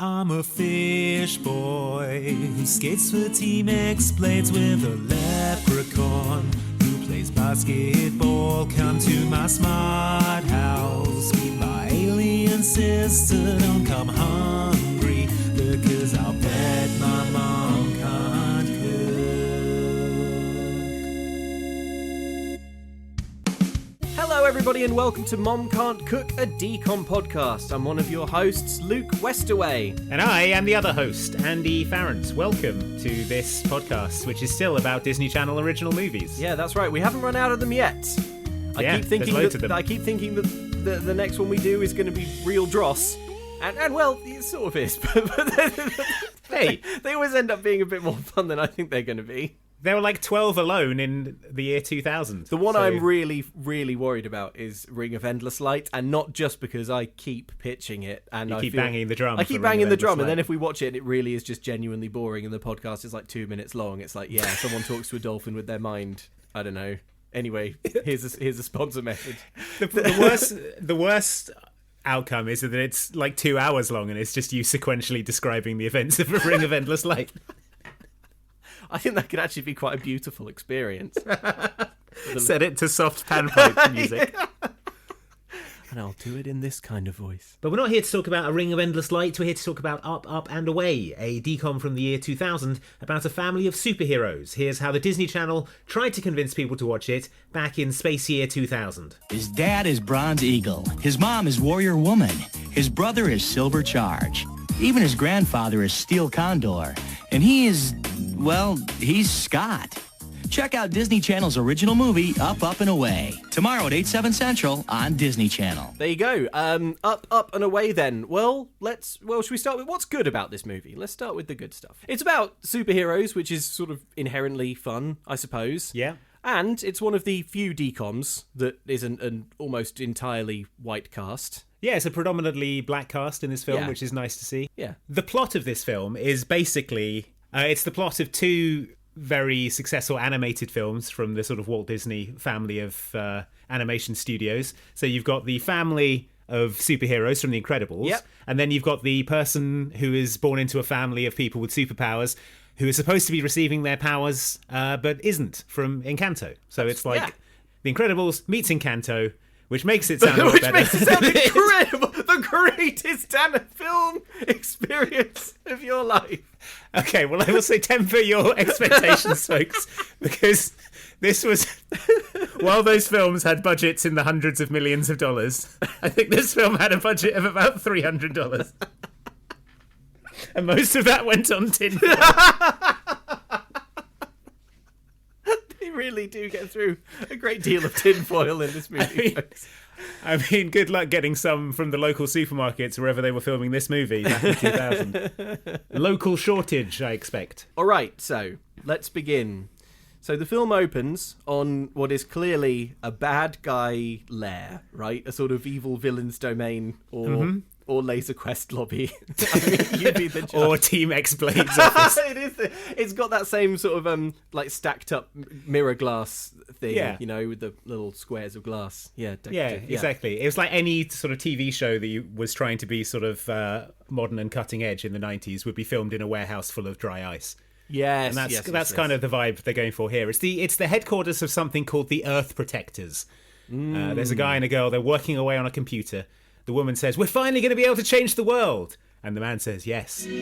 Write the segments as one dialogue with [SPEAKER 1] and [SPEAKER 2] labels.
[SPEAKER 1] I'm a fish boy who skates for Team X Blades with a leprechaun who plays basketball. Come to my smart house, meet my alien sister. Don't come hungry because I'll bet my mom can't cook.
[SPEAKER 2] Hello everybody and welcome to Mom Can't Cook, a DCOM podcast. I'm one of your hosts, Luke Westaway.
[SPEAKER 3] And I am the other host, Andy Farrant. Welcome to this podcast, which is still about Disney Channel original movies.
[SPEAKER 2] Yeah, that's right. We haven't run out of them yet. I keep thinking that the next one we do is going to be real dross. And well, it sort of is. But they always end up being a bit more fun than I think they're going to be.
[SPEAKER 3] There were like 12 alone in the year 2000.
[SPEAKER 2] The one I'm really, really worried about is Ring of Endless Light, and not just because I keep pitching it. And I keep
[SPEAKER 3] banging the drum.
[SPEAKER 2] I keep banging the drum, and then if we watch it and it really is just genuinely boring and the podcast is like 2 minutes long, it's like, yeah, someone talks to a dolphin with their mind. I don't know. Anyway, here's a sponsor message.
[SPEAKER 3] The worst outcome is that it's like 2 hours long and it's just you sequentially describing the events of a Ring of Endless Light.
[SPEAKER 2] I think that could actually be quite a beautiful experience.
[SPEAKER 3] Set it to soft panpipe music.
[SPEAKER 2] And I'll do it in this kind of voice.
[SPEAKER 3] But we're not here to talk about A Ring of Endless Light. We're here to talk about Up, Up and Away, a DCOM from the year 2000 about a family of superheroes. Here's how the Disney Channel tried to convince people to watch it back in space year 2000.
[SPEAKER 4] His dad is Bronze Eagle. His mom is Warrior Woman. His brother is Silver Charge. Even his grandfather is Steel Condor. And he is, well, he's Scott. Check out Disney Channel's original movie, Up, Up and Away. Tomorrow at 8, 7 Central on Disney Channel.
[SPEAKER 2] There you go. Up, Up and Away then. Should we start with what's good about this movie? Let's start with the good stuff. It's about superheroes, which is sort of inherently fun, I suppose.
[SPEAKER 3] Yeah.
[SPEAKER 2] And it's one of the few DCOMs that isn't an almost entirely white cast.
[SPEAKER 3] Yeah, it's a predominantly black cast in this film,
[SPEAKER 2] Yeah.
[SPEAKER 3] which is nice to see.
[SPEAKER 2] Yeah.
[SPEAKER 3] The plot of this film is basically, it's the plot of two very successful animated films from the sort of Walt Disney family of animation studios. So you've got the family of superheroes from The Incredibles,
[SPEAKER 2] Yep.
[SPEAKER 3] and then you've got the person who is born into a family of people with superpowers who is supposed to be receiving their powers, but isn't, from Encanto. So it's like The Incredibles meets Encanto, which makes it sound a lot better.
[SPEAKER 2] Which makes it sound incredible. The greatest film experience of your life.
[SPEAKER 3] Okay, well, I will say temper your expectations, folks, because this was, while those films had budgets in the hundreds of millions of dollars, I think this film had a budget of about $300. And most of that went on tinfoil.
[SPEAKER 2] They really do get through a great deal of tinfoil in this movie.
[SPEAKER 3] I mean, good luck getting some from the local supermarkets wherever they were filming this movie back in 2000. Local shortage, I expect.
[SPEAKER 2] All right, so let's begin. So the film opens on what is clearly a bad guy lair, right? A sort of evil villain's domain or Laser Quest lobby. I mean, you'd be the judge.
[SPEAKER 3] Or Team X Blades office.
[SPEAKER 2] It's got that same sort of like stacked up mirror glass thing,
[SPEAKER 3] Yeah.
[SPEAKER 2] you know, with the little squares of glass. Yeah,
[SPEAKER 3] Exactly. It was like any sort of TV show that was trying to be sort of modern and cutting edge in the 90s would be filmed in a warehouse full of dry ice.
[SPEAKER 2] Yes,
[SPEAKER 3] and that's kind of the vibe they're going for here. It's the headquarters of something called the Earth Protectors. There's a guy and a girl. They're working away on a computer. The woman says, "We're finally going to be able to change the world." And the man says, "Yes."
[SPEAKER 5] They're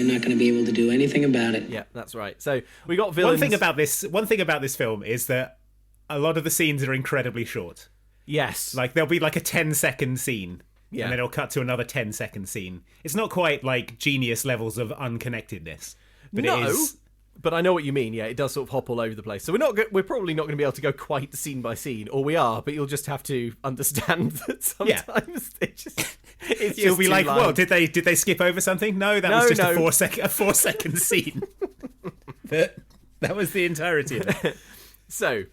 [SPEAKER 5] not going to be able to do anything about it.
[SPEAKER 2] Yeah, that's right. So we got villains.
[SPEAKER 3] One thing about this film is that a lot of the scenes are incredibly short.
[SPEAKER 2] Yes.
[SPEAKER 3] Like there'll be like a 10-second scene.
[SPEAKER 2] Yeah.
[SPEAKER 3] And then it'll cut to another 10-second scene. It's not quite like Genius levels of unconnectedness. But
[SPEAKER 2] No.
[SPEAKER 3] it is.
[SPEAKER 2] But I know what you mean. Yeah, it does sort of hop all over the place. So we're probably not going to be able to go quite scene by scene, or we are. But you'll just have to understand that sometimes
[SPEAKER 3] You'll be like, "Well, did they skip over something? No, that was just a 4-second scene." that was the entirety of it.
[SPEAKER 2] So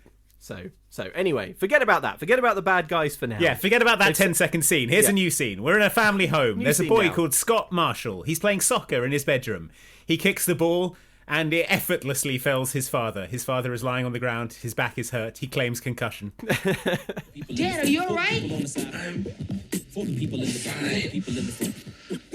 [SPEAKER 2] anyway, forget about that. Forget about the bad guys for now.
[SPEAKER 3] Yeah, forget about that 10-second scene. Here's a new scene. We're in a family home. There's a boy called Scott Marshall. He's playing soccer in his bedroom. He kicks the ball, and it effortlessly fells his father. His father is lying on the ground. His back is hurt. He claims concussion.
[SPEAKER 5] Dad, are you all right?
[SPEAKER 6] People in the front.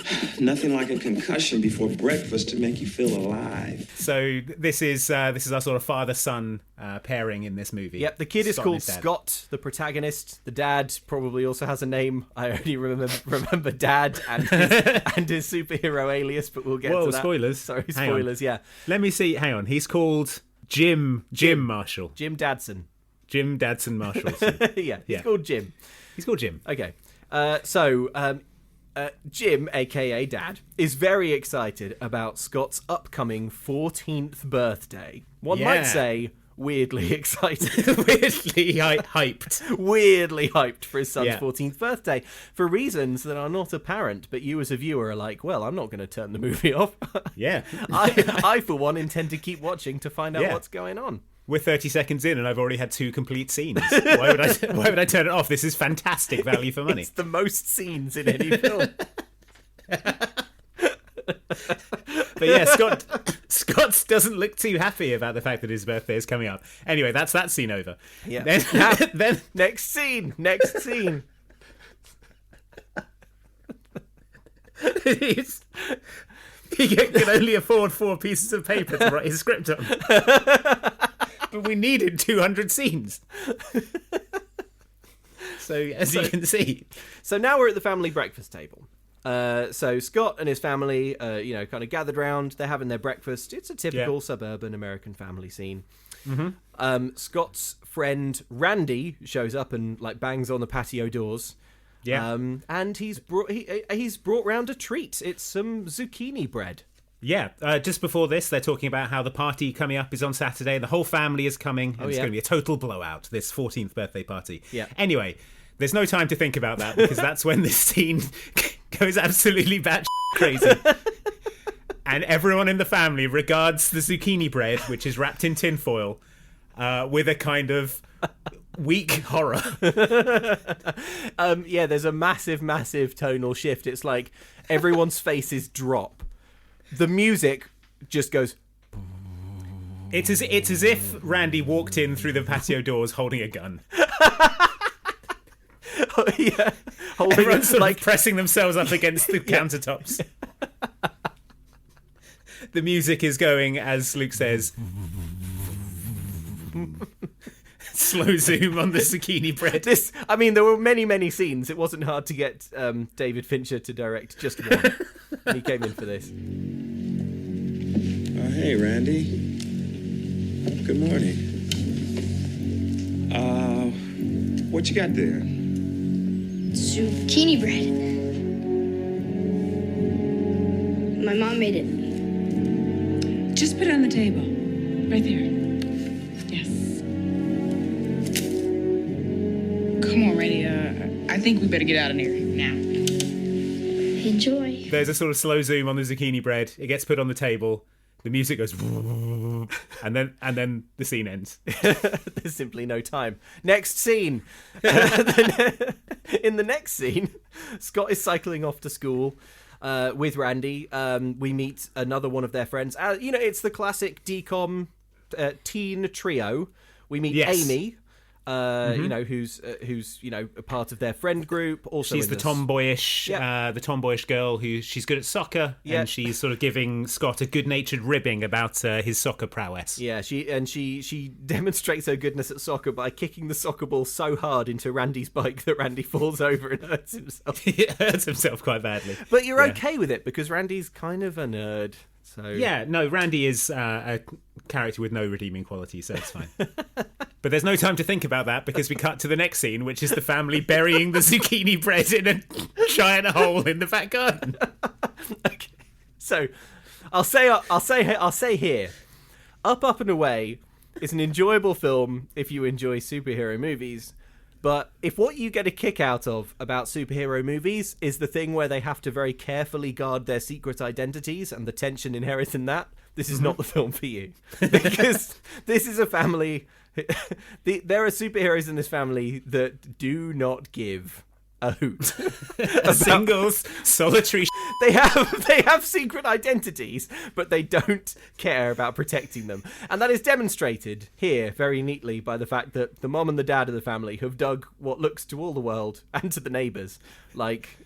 [SPEAKER 6] Nothing like a concussion before breakfast to make you feel alive.
[SPEAKER 3] So this is our sort of father-son pairing in this movie.
[SPEAKER 2] Yep, the kid is called Scott, the protagonist. The dad probably also has a name. I only remember Dad and his superhero alias, but we'll get to that.
[SPEAKER 3] Spoilers.
[SPEAKER 2] Sorry, spoilers, yeah.
[SPEAKER 3] Let me see. Hang on. He's called Jim Marshall.
[SPEAKER 2] Jim Dadson.
[SPEAKER 3] Jim Dadson Marshall.
[SPEAKER 2] Yeah, he's called Jim.
[SPEAKER 3] He's called Jim.
[SPEAKER 2] Okay. Jim, a.k.a. Dad, is very excited about Scott's upcoming 14th birthday. One might say weirdly excited.
[SPEAKER 3] Weirdly hyped.
[SPEAKER 2] Weirdly hyped for his son's 14th birthday for reasons that are not apparent, but you as a viewer are like, well, I'm not going to turn the movie off.
[SPEAKER 3] Yeah.
[SPEAKER 2] I, for one, intend to keep watching to find out what's going on.
[SPEAKER 3] We're 30 seconds in and I've already had 2 complete scenes. Why would I turn it off? This is fantastic value for money.
[SPEAKER 2] It's the most scenes in any film.
[SPEAKER 3] But yeah, Scott doesn't look too happy about the fact that his birthday is coming up. Anyway, that's that scene over.
[SPEAKER 2] Yeah.
[SPEAKER 3] Then
[SPEAKER 2] next scene.
[SPEAKER 3] He can only afford 4 pieces of paper to write his script on. But we needed 200 scenes. So, as you can see.
[SPEAKER 2] So now we're at the family breakfast table. So Scott and his family, kind of gathered round. They're having their breakfast. It's a typical suburban American family scene. Mm-hmm. Scott's friend Randy shows up and bangs on the patio doors.
[SPEAKER 3] Yeah.
[SPEAKER 2] And he's brought round a treat. It's some zucchini bread.
[SPEAKER 3] Yeah. Just before this, they're talking about how the party coming up is on Saturday. The whole family is coming. And it's going to be a total blowout, this 14th birthday party.
[SPEAKER 2] Yeah.
[SPEAKER 3] Anyway, there's no time to think about that because that's when this scene goes absolutely batshit crazy. And everyone in the family regards the zucchini bread, which is wrapped in tinfoil, with a kind of weak horror.
[SPEAKER 2] There's a massive tonal shift. It's like everyone's faces drop. The music just goes.
[SPEAKER 3] It's as if Randy walked in through the patio doors holding a gun.
[SPEAKER 2] Yeah,
[SPEAKER 3] everyone's sort of pressing themselves up against the countertops. The music is going, as Luke says, slow zoom on the zucchini bread.
[SPEAKER 2] There were many scenes. It wasn't hard to get David Fincher to direct just one. And he came in for this.
[SPEAKER 6] Hey, Randy. Good morning. What you got there?
[SPEAKER 7] Zucchini bread. My mom made it.
[SPEAKER 8] Just put it on the table. Right there. Yes. Come on, Randy. I think we better get out of here now.
[SPEAKER 7] Enjoy.
[SPEAKER 3] There's a sort of slow zoom on the zucchini bread. It gets put on the table. The music goes, and then the scene ends.
[SPEAKER 2] There's simply no time. Next scene. In the next scene, Scott is cycling off to school with Randy. We meet another one of their friends. It's the classic DCOM teen trio. We meet Amy. Who's a part of their friend group. Also,
[SPEAKER 3] she's the tomboyish girl she's good at soccer, and she's sort of giving Scott a good-natured ribbing about his soccer prowess.
[SPEAKER 2] Yeah, she demonstrates her goodness at soccer by kicking the soccer ball so hard into Randy's bike that Randy falls over and hurts himself.
[SPEAKER 3] He hurts himself quite badly.
[SPEAKER 2] But you're okay with it because Randy's kind of a nerd. So
[SPEAKER 3] Randy is a character with no redeeming quality, so it's fine. But there's no time to think about that because we cut to the next scene, which is the family burying the zucchini bread in a giant hole in the back garden.
[SPEAKER 2] Okay. So, I'll say here, Up and Away is an enjoyable film if you enjoy superhero movies. But if what you get a kick out of about superhero movies is the thing where they have to very carefully guard their secret identities and the tension inherent in that, this is not the film for you. Because this is a family... there are superheroes in this family that do not give a hoot.
[SPEAKER 3] A single solitary...
[SPEAKER 2] They have secret identities, but they don't care about protecting them. And that is demonstrated here very neatly by the fact that the mom and the dad of the family have dug what looks to all the world and to the neighbours like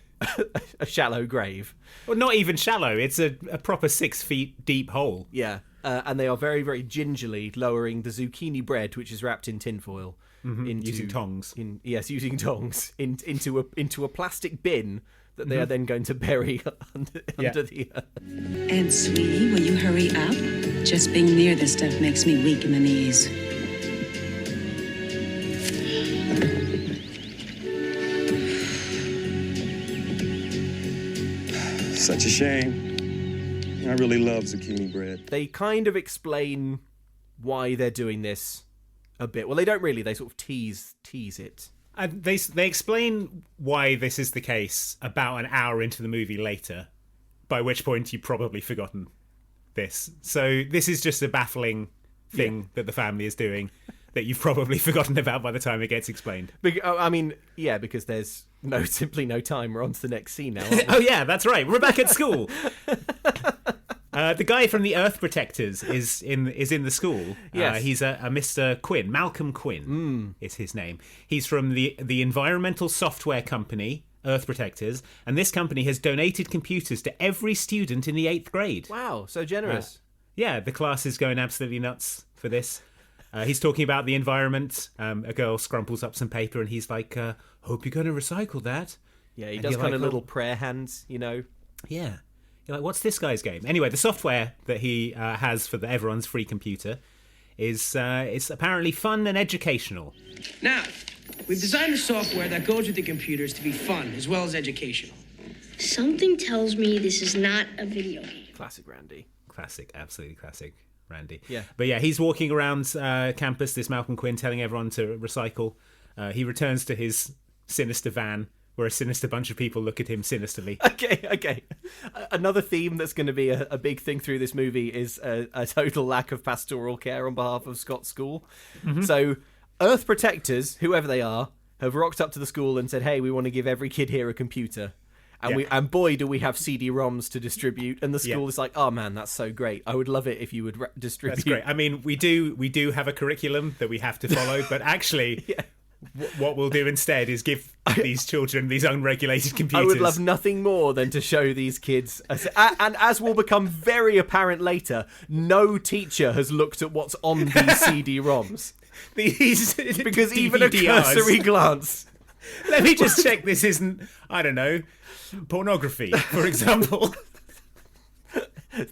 [SPEAKER 2] a shallow grave.
[SPEAKER 3] Well, not even shallow. It's a proper 6 feet deep hole.
[SPEAKER 2] Yeah, and they are very, very gingerly lowering the zucchini bread, which is wrapped in tinfoil,
[SPEAKER 3] using tongs.
[SPEAKER 2] Using tongs into a plastic bin that they are then going to bury under the earth.
[SPEAKER 8] And sweetie, will you hurry up? Just being near this stuff makes me weak in the knees.
[SPEAKER 6] Such a shame. I really love zucchini bread.
[SPEAKER 2] They kind of explain why they're doing this a bit. Well, they don't really. They sort of tease it.
[SPEAKER 3] They explain why this is the case about an hour into the movie later, by which point you've probably forgotten this. So this is just a baffling thing that the family is doing that you've probably forgotten about by the time it gets explained.
[SPEAKER 2] Because there's simply no time. We're on to the next scene now.
[SPEAKER 3] Oh yeah, that's right. We're back at school. The guy from the Earth Protectors is in the school.
[SPEAKER 2] Yes.
[SPEAKER 3] He's a Mr. Quinn. Malcolm Quinn is his name. He's from the environmental software company, Earth Protectors, and this company has donated computers to every student in the 8th grade.
[SPEAKER 2] Wow, so generous.
[SPEAKER 3] Yeah, the class is going absolutely nuts for this. He's talking about the environment. A girl scrumples up some paper and he's like, hope you're going to recycle that.
[SPEAKER 2] Yeah, he does kind of little prayer hands,
[SPEAKER 3] Yeah. You're like, what's this guy's game? Anyway, the software that he has for everyone's free computer is it's apparently fun and educational.
[SPEAKER 9] Now, we've designed the software that goes with the computers to be fun as well as educational.
[SPEAKER 7] Something tells me this is not a video game.
[SPEAKER 2] Classic Randy.
[SPEAKER 3] Classic, absolutely classic Randy.
[SPEAKER 2] Yeah.
[SPEAKER 3] But yeah, he's walking around campus, this Malcolm Quinn, telling everyone to recycle. He returns to his sinister van, where a sinister bunch of people look at him sinisterly.
[SPEAKER 2] Okay. Another theme that's going to be a big thing through this movie is a total lack of pastoral care on behalf of Scott's school. Mm-hmm. So, Earth Protectors, whoever they are, have rocked up to the school and said, hey, we want to give every kid here a computer. And boy, do we have CD-ROMs to distribute. And the school is like, oh man, that's so great. I would love it if you would distribute.
[SPEAKER 3] That's great. I mean, we do have a curriculum that we have to follow, but actually... What we'll do instead is give these children these unregulated computers.
[SPEAKER 2] I would love nothing more than to show these kids. And as will become very apparent later, no teacher has looked at what's on these CD-ROMs. Because even a cursory glance.
[SPEAKER 3] Let me just check this isn't, I don't know, pornography, for example.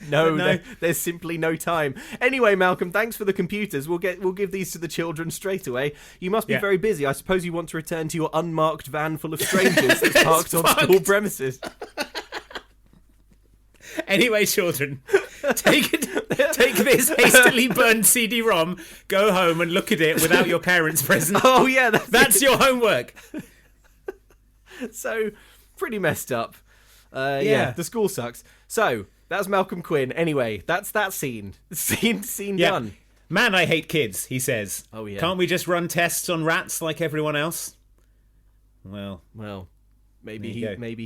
[SPEAKER 2] No, there's simply no time. Anyway, Malcolm, thanks for the computers. We'll give these to the children straight away. You must be very busy. I suppose you want to return to your unmarked van full of strangers that's parked on school premises.
[SPEAKER 3] Anyway, children, take this hastily burned CD-ROM, go home and look at it without your parents present.
[SPEAKER 2] Oh yeah,
[SPEAKER 3] that's your homework.
[SPEAKER 2] So, pretty messed up. The school sucks. So, that's Malcolm Quinn. Anyway, that's that scene. Scene done.
[SPEAKER 3] Man, I hate kids, he says.
[SPEAKER 2] Oh, yeah.
[SPEAKER 3] Can't we just run tests on rats like everyone else? Well,
[SPEAKER 2] maybe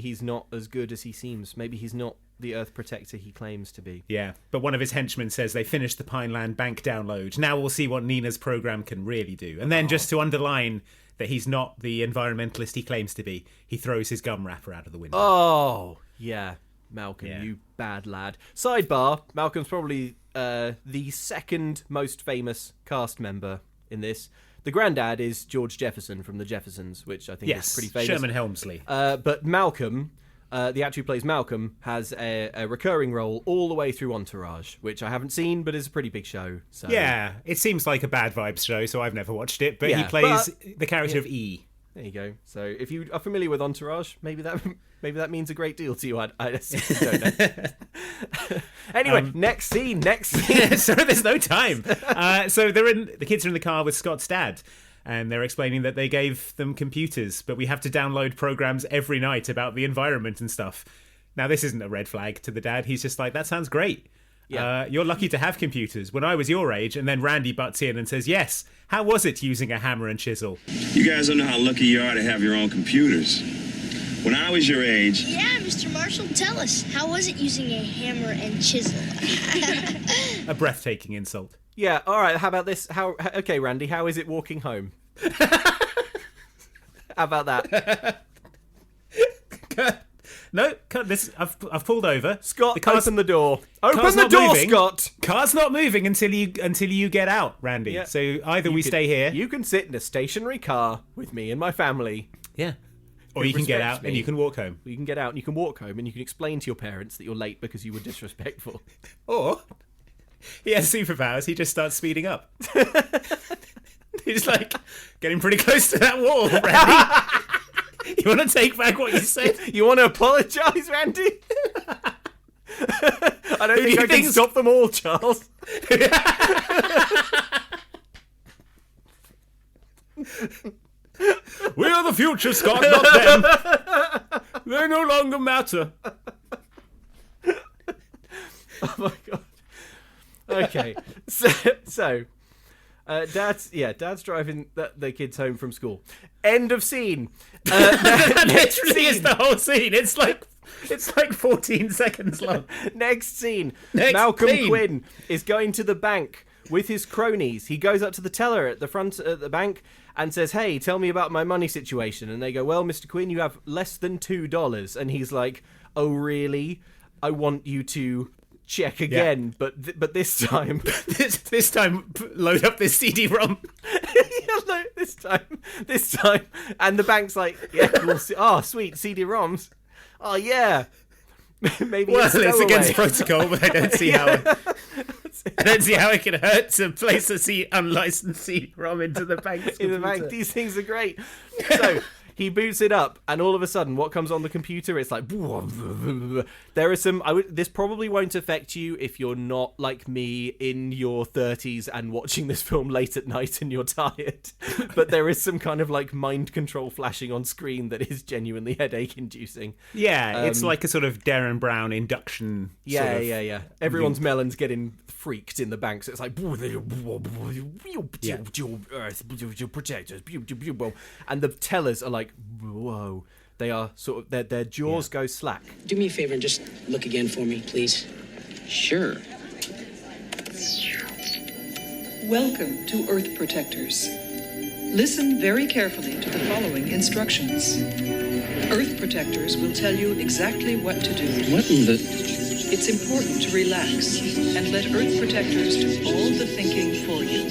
[SPEAKER 2] he's not as good as he seems. Maybe he's not the Earth Protector he claims to be.
[SPEAKER 3] Yeah, but one of his henchmen says they finished the Pineland Bank download. Now we'll see what Nina's program can really do. And then just to underline that he's not the environmentalist he claims to be, he throws his gum wrapper out of the window.
[SPEAKER 2] Oh, yeah. Malcolm, you bad lad. Sidebar, Malcolm's probably the second most famous cast member in this. The granddad is George Jefferson from The Jeffersons, which I think is pretty famous.
[SPEAKER 3] Sherman Helmsley.
[SPEAKER 2] But Malcolm, the actor who plays Malcolm, has a recurring role all the way through Entourage, which I haven't seen, but is a pretty big show. So.
[SPEAKER 3] Yeah, it seems like a Bad Vibes show, so I've never watched it, but he plays the character of E.
[SPEAKER 2] There you go. So if you are familiar with Entourage, maybe that means a great deal to you. I don't know. Anyway, next scene.
[SPEAKER 3] Sorry, there's no time. So the kids are in the car with Scott's dad, and they're explaining that they gave them computers, but we have to download programs every night about the environment and stuff. Now, this isn't a red flag to the dad. He's just like, that sounds great. Yeah. You're lucky to have computers. When I was your age, and then Randy butts in and says, yes, how was it using a hammer and chisel?
[SPEAKER 6] You guys don't know how lucky you are to have your own computers. When I was your age...
[SPEAKER 7] Yeah, Mr. Marshall, tell us. How was it using a hammer and chisel?
[SPEAKER 3] A breathtaking insult.
[SPEAKER 2] Yeah, all right, how about this? Okay, Randy, how is it walking home? How about that?
[SPEAKER 3] No, this I've pulled over.
[SPEAKER 2] Scott, open the door. Open the door, Scott.
[SPEAKER 3] Car's not moving until you get out, Randy. Yeah. So either we stay here.
[SPEAKER 2] You can sit in a stationary car with me and my family.
[SPEAKER 3] Yeah. Or you can get out and you can walk home.
[SPEAKER 2] You can get out and you can walk home and you can explain to your parents that you're late because you were disrespectful.
[SPEAKER 3] Or he has superpowers. He just starts speeding up. He's like getting pretty close to that wall, Randy. You want to take back what you said?
[SPEAKER 2] You want to apologise, Randy? I don't think I can stop them all, Charles.
[SPEAKER 3] We are the future, Scott, not them. They no longer matter.
[SPEAKER 2] Oh my god. Okay, so Dad's driving the kids home from school. End of scene.
[SPEAKER 3] That literally is the whole scene. It's like 14 seconds long.
[SPEAKER 2] Next scene. Malcolm Quinn is going to the bank with his cronies. He goes up to the teller at the front at the bank and says, "Hey, tell me about my money situation." And they go, "Well, Mr. Quinn, you have less than $2. And he's like, "Oh, really? I want you to check again, but this time,
[SPEAKER 3] this time, load up this CD-ROM."
[SPEAKER 2] No, this time, and the bank's like, "Yeah, we'll see. Oh, sweet CD-ROMs. Oh, yeah." Maybe
[SPEAKER 3] it's against protocol, but I don't see how. I don't see how it can hurt to place a unlicensed CD-ROM into the bank's computer.
[SPEAKER 2] In the bank, these things are great. So he boots it up, and all of a sudden, what comes on the computer? It's like there are some. This probably won't affect you if you're not like me in your 30s and watching this film late at night and you're tired. But there is some kind of like mind control flashing on screen that is genuinely headache-inducing.
[SPEAKER 3] Yeah, it's like a sort of Darren Brown induction.
[SPEAKER 2] Yeah. Everyone's melons getting freaked in the bank, so it's like protectors, and the tellers are like, whoa. They are sort of their jaws go slack.
[SPEAKER 5] Do me a favor and just look again for me, please.
[SPEAKER 8] Sure.
[SPEAKER 10] Welcome to Earth Protectors. Listen very carefully to the following instructions. Earth Protectors will tell you exactly what to do.
[SPEAKER 5] What in the...
[SPEAKER 10] It's important to relax and let Earth Protectors do all the thinking for you.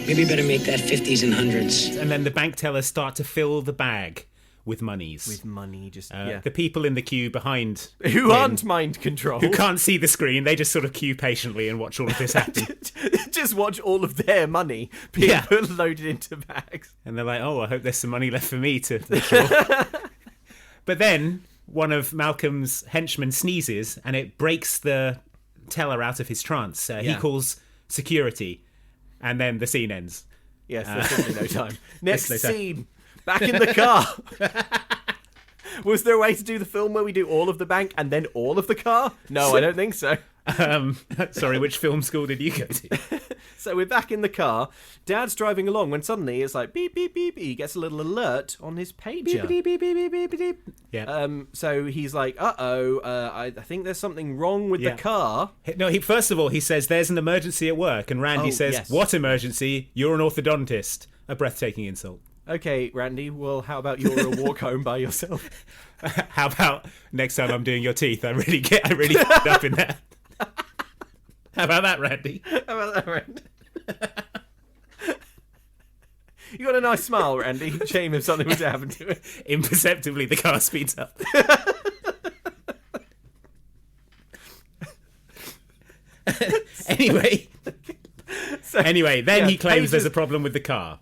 [SPEAKER 5] Maybe better make that 50s and 100s.
[SPEAKER 3] And then the bank tellers start to fill the bag with monies.
[SPEAKER 2] With money, just
[SPEAKER 3] the people in the queue behind
[SPEAKER 2] who aren't mind controlled,
[SPEAKER 3] who can't see the screen, they just sort of queue patiently and watch all of this happen.
[SPEAKER 2] Just watch all of their money being loaded into bags.
[SPEAKER 3] And they're like, "Oh, I hope there's some money left for me to withdraw." But then one of Malcolm's henchmen sneezes, and it breaks the teller out of his trance. He calls security. And then the scene ends.
[SPEAKER 2] Yes, there's simply no time. Next scene, back in the car. Was there a way to do the film where we do all of the bank and then all of the car? No, I don't think so.
[SPEAKER 3] Sorry, which film school did you go to?
[SPEAKER 2] So we're back in the car. Dad's driving along when suddenly it's like beep, beep, beep. He gets a little alert on his pager.
[SPEAKER 3] Beep, beep, beep, beep, beep, beep, beep.
[SPEAKER 2] Yeah. So he's like, I think there's something wrong with the car.
[SPEAKER 3] No, first of all, he says there's an emergency at work. And Randy says,
[SPEAKER 2] yes.
[SPEAKER 3] "What emergency? You're an orthodontist." A breathtaking insult.
[SPEAKER 2] Okay, Randy, well, how about you're a walk home by yourself?
[SPEAKER 3] How about next time I'm doing your teeth, I really fucked up in there. How about that, Randy?
[SPEAKER 2] You got a nice smile, Randy. Shame if something was to happen to it.
[SPEAKER 3] Imperceptibly, the car speeds up. Anyway, then he claims there's a problem with the car.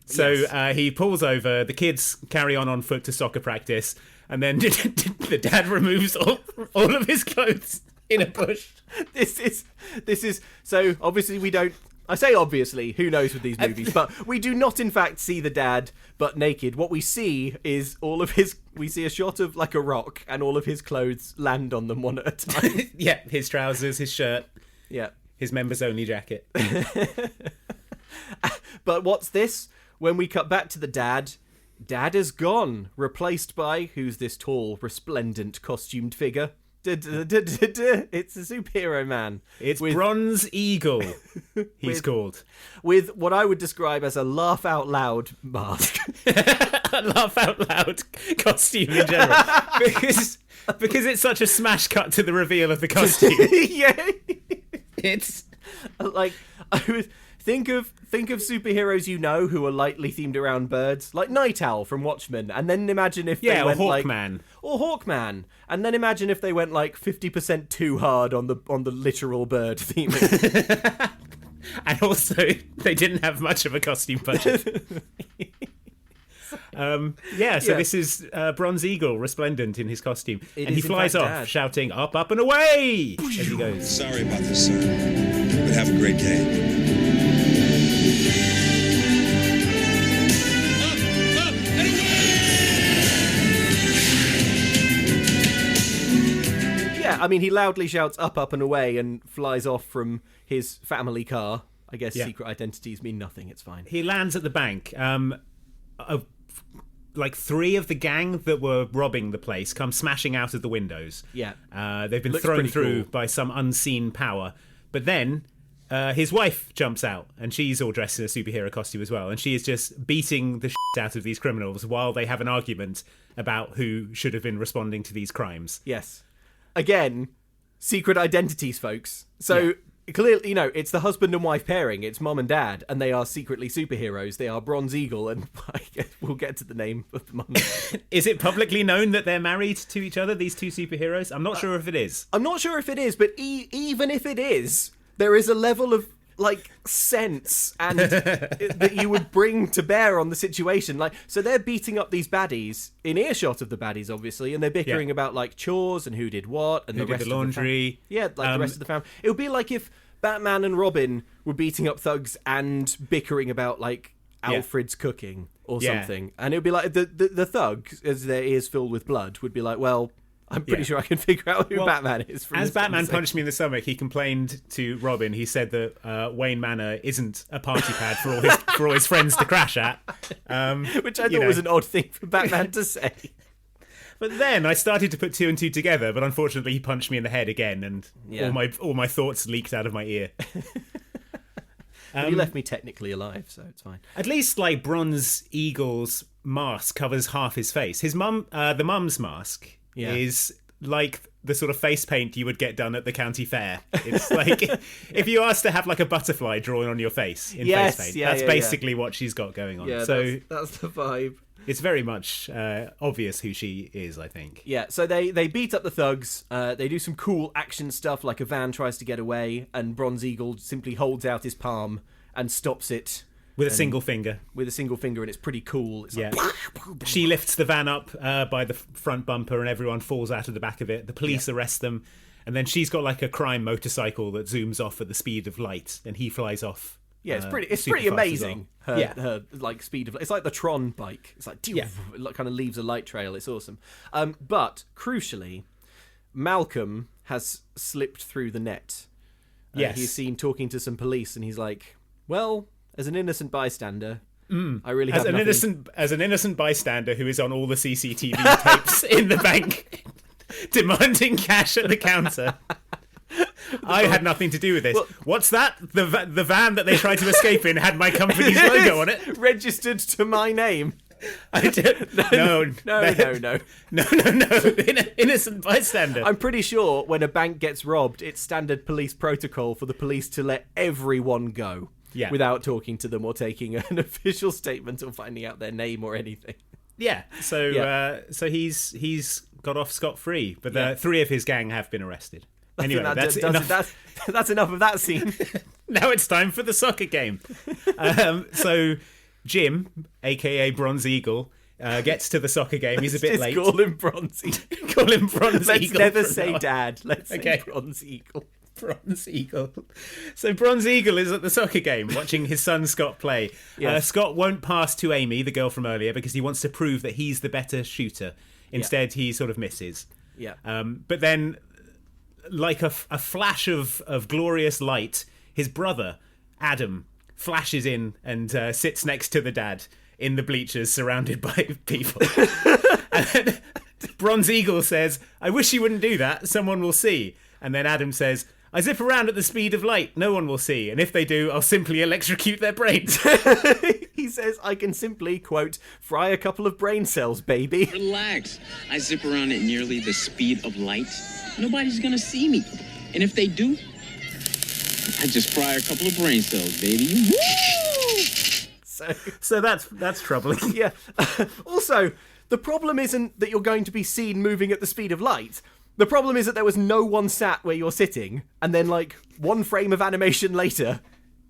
[SPEAKER 3] So he pulls over, the kids carry on foot to soccer practice, and then the dad removes all of his clothes in a bush.
[SPEAKER 2] This is so obviously we don't. I say obviously, who knows with these movies, but we do not in fact see the dad butt naked. What we see is we see a shot of like a rock and all of his clothes land on them one at a time.
[SPEAKER 3] Yeah, his trousers, his shirt.
[SPEAKER 2] Yeah.
[SPEAKER 3] His members only jacket.
[SPEAKER 2] But what's this? When we cut back to the dad is gone, replaced by, who's this tall, resplendent, costumed figure? It's a superhero man.
[SPEAKER 3] It's Bronze Eagle, he's called.
[SPEAKER 2] With what I would describe as a laugh out loud mask.
[SPEAKER 3] A laugh out loud costume in general. Because it's such a smash cut to the reveal of the costume.
[SPEAKER 2] Yeah.
[SPEAKER 3] It's
[SPEAKER 2] like, I would think of superheroes who are lightly themed around birds, like Night Owl from Watchmen, and then imagine if they went
[SPEAKER 3] Hawkman.
[SPEAKER 2] Or Hawkman, and then imagine if they went like 50% too hard on the literal bird theming.
[SPEAKER 3] And also, they didn't have much of a costume budget. So this is Bronze Eagle, resplendent in his costume. And he flies off, shouting, up, up, and away, as he goes.
[SPEAKER 6] Sorry about this, sir, but have a great day.
[SPEAKER 2] Yeah, I mean, he loudly shouts up, up, and away and flies off from his family car. I guess secret identities mean nothing, it's fine.
[SPEAKER 3] He lands at the bank. Like 3 of the gang that were robbing the place come smashing out of the windows.
[SPEAKER 2] Yeah.
[SPEAKER 3] They've been thrown through by some unseen power. But then his wife jumps out, and she's all dressed in a superhero costume as well. And she is just beating the shit out of these criminals while they have an argument about who should have been responding to these crimes.
[SPEAKER 2] Yes. Again, secret identities, folks. So clearly, it's the husband and wife pairing. It's mom and dad, and they are secretly superheroes. They are Bronze Eagle, and I guess we'll get to the name of the mum.
[SPEAKER 3] Is it publicly known that they're married to each other, these 2 superheroes? I'm not sure if it is.
[SPEAKER 2] I'm not sure if it is, but even if it is, there is a level of sense and that you would bring to bear on the situation. So they're beating up these baddies in earshot of the baddies, obviously, and they're bickering about chores and who did what and
[SPEAKER 3] who
[SPEAKER 2] the rest
[SPEAKER 3] did the laundry.
[SPEAKER 2] The rest of the family. It would be like if Batman and Robin were beating up thugs and bickering about Alfred's cooking or something, and it would be like the thug, as their ears filled with blood, would be like, well, I'm pretty sure I can figure out who Batman is.
[SPEAKER 3] As Batman punched me in the stomach, he complained to Robin. He said that Wayne Manor isn't a party pad for all his friends to crash at.
[SPEAKER 2] Which I thought was an odd thing for Batman to say.
[SPEAKER 3] But then I started to put 2 and 2 together, but unfortunately he punched me in the head again, and all my thoughts leaked out of my ear.
[SPEAKER 2] He left me technically alive, so it's fine.
[SPEAKER 3] At least, Bronze Eagle's mask covers half his face. His mum, the mum's mask, is like the sort of face paint you would get done at the county fair. It's like if you asked to have a butterfly drawn on your face in face paint, that's basically what she's got going on.
[SPEAKER 2] Yeah, so that's the vibe.
[SPEAKER 3] It's very much obvious who she is, I think.
[SPEAKER 2] Yeah, so they beat up the thugs. They do some cool action stuff, like a van tries to get away, and Bronze Eagle simply holds out his palm and stops it.
[SPEAKER 3] With a single finger.
[SPEAKER 2] With a single finger, and it's pretty cool. It's
[SPEAKER 3] she lifts the van up by the front bumper, and everyone falls out of the back of it. The police arrest them, and then she's got a crime motorcycle that zooms off at the speed of light, and he flies off.
[SPEAKER 2] Yeah, it's pretty amazing. Well. Her speed of it's like the Tron bike. It's it kind of leaves a light trail. It's awesome. But crucially, Malcolm has slipped through the net.
[SPEAKER 3] Yes,
[SPEAKER 2] he's seen talking to some police, and he's like, "Well, as an innocent bystander, I really have
[SPEAKER 3] as an innocent bystander who is on all the CCTV tapes in the bank, demanding cash at the counter." I had nothing to do with this. Well, what's that? The van that they tried to escape in had my company's logo on it.
[SPEAKER 2] Registered to my name.
[SPEAKER 3] I did. No. Innocent bystander.
[SPEAKER 2] I'm pretty sure when a bank gets robbed, it's standard police protocol for the police to let everyone go without talking to them or taking an official statement or finding out their name or anything.
[SPEAKER 3] Yeah. So he's got off scot-free, but 3 of his gang have been arrested. Anyway, that's
[SPEAKER 2] enough of that scene.
[SPEAKER 3] Now it's time for the soccer game. So Jim, a.k.a. Bronze Eagle, gets to the soccer game. He's a bit late.
[SPEAKER 2] Call him Bronze Eagle.
[SPEAKER 3] Call him Bronze
[SPEAKER 2] Let's
[SPEAKER 3] Eagle.
[SPEAKER 2] Let's never say Dad. Let's say Bronze Eagle.
[SPEAKER 3] Bronze Eagle. So Bronze Eagle is at the soccer game watching his son Scott play. Yes. Scott won't pass to Amy, the girl from earlier, because he wants to prove that he's the better shooter. Instead, he sort of misses.
[SPEAKER 2] Yeah.
[SPEAKER 3] But then, like a flash of glorious light, his brother, Adam, flashes in and sits next to the dad in the bleachers surrounded by people. Bronze Eagle says, I wish you wouldn't do that. Someone will see. And then Adam says, I zip around at the speed of light. No one will see. And if they do, I'll simply electrocute their brains.
[SPEAKER 2] He says, I can simply, quote, fry a couple of brain cells, baby.
[SPEAKER 11] Relax. I zip around at nearly the speed of light. Nobody's gonna see me. And if they do, I just fry a couple of brain cells, baby. Woo!
[SPEAKER 3] So that's troubling.
[SPEAKER 2] Yeah. Also, the problem isn't that you're going to be seen moving at the speed of light. The problem is that there was no one sat where you're sitting, and then, like, one frame of animation later,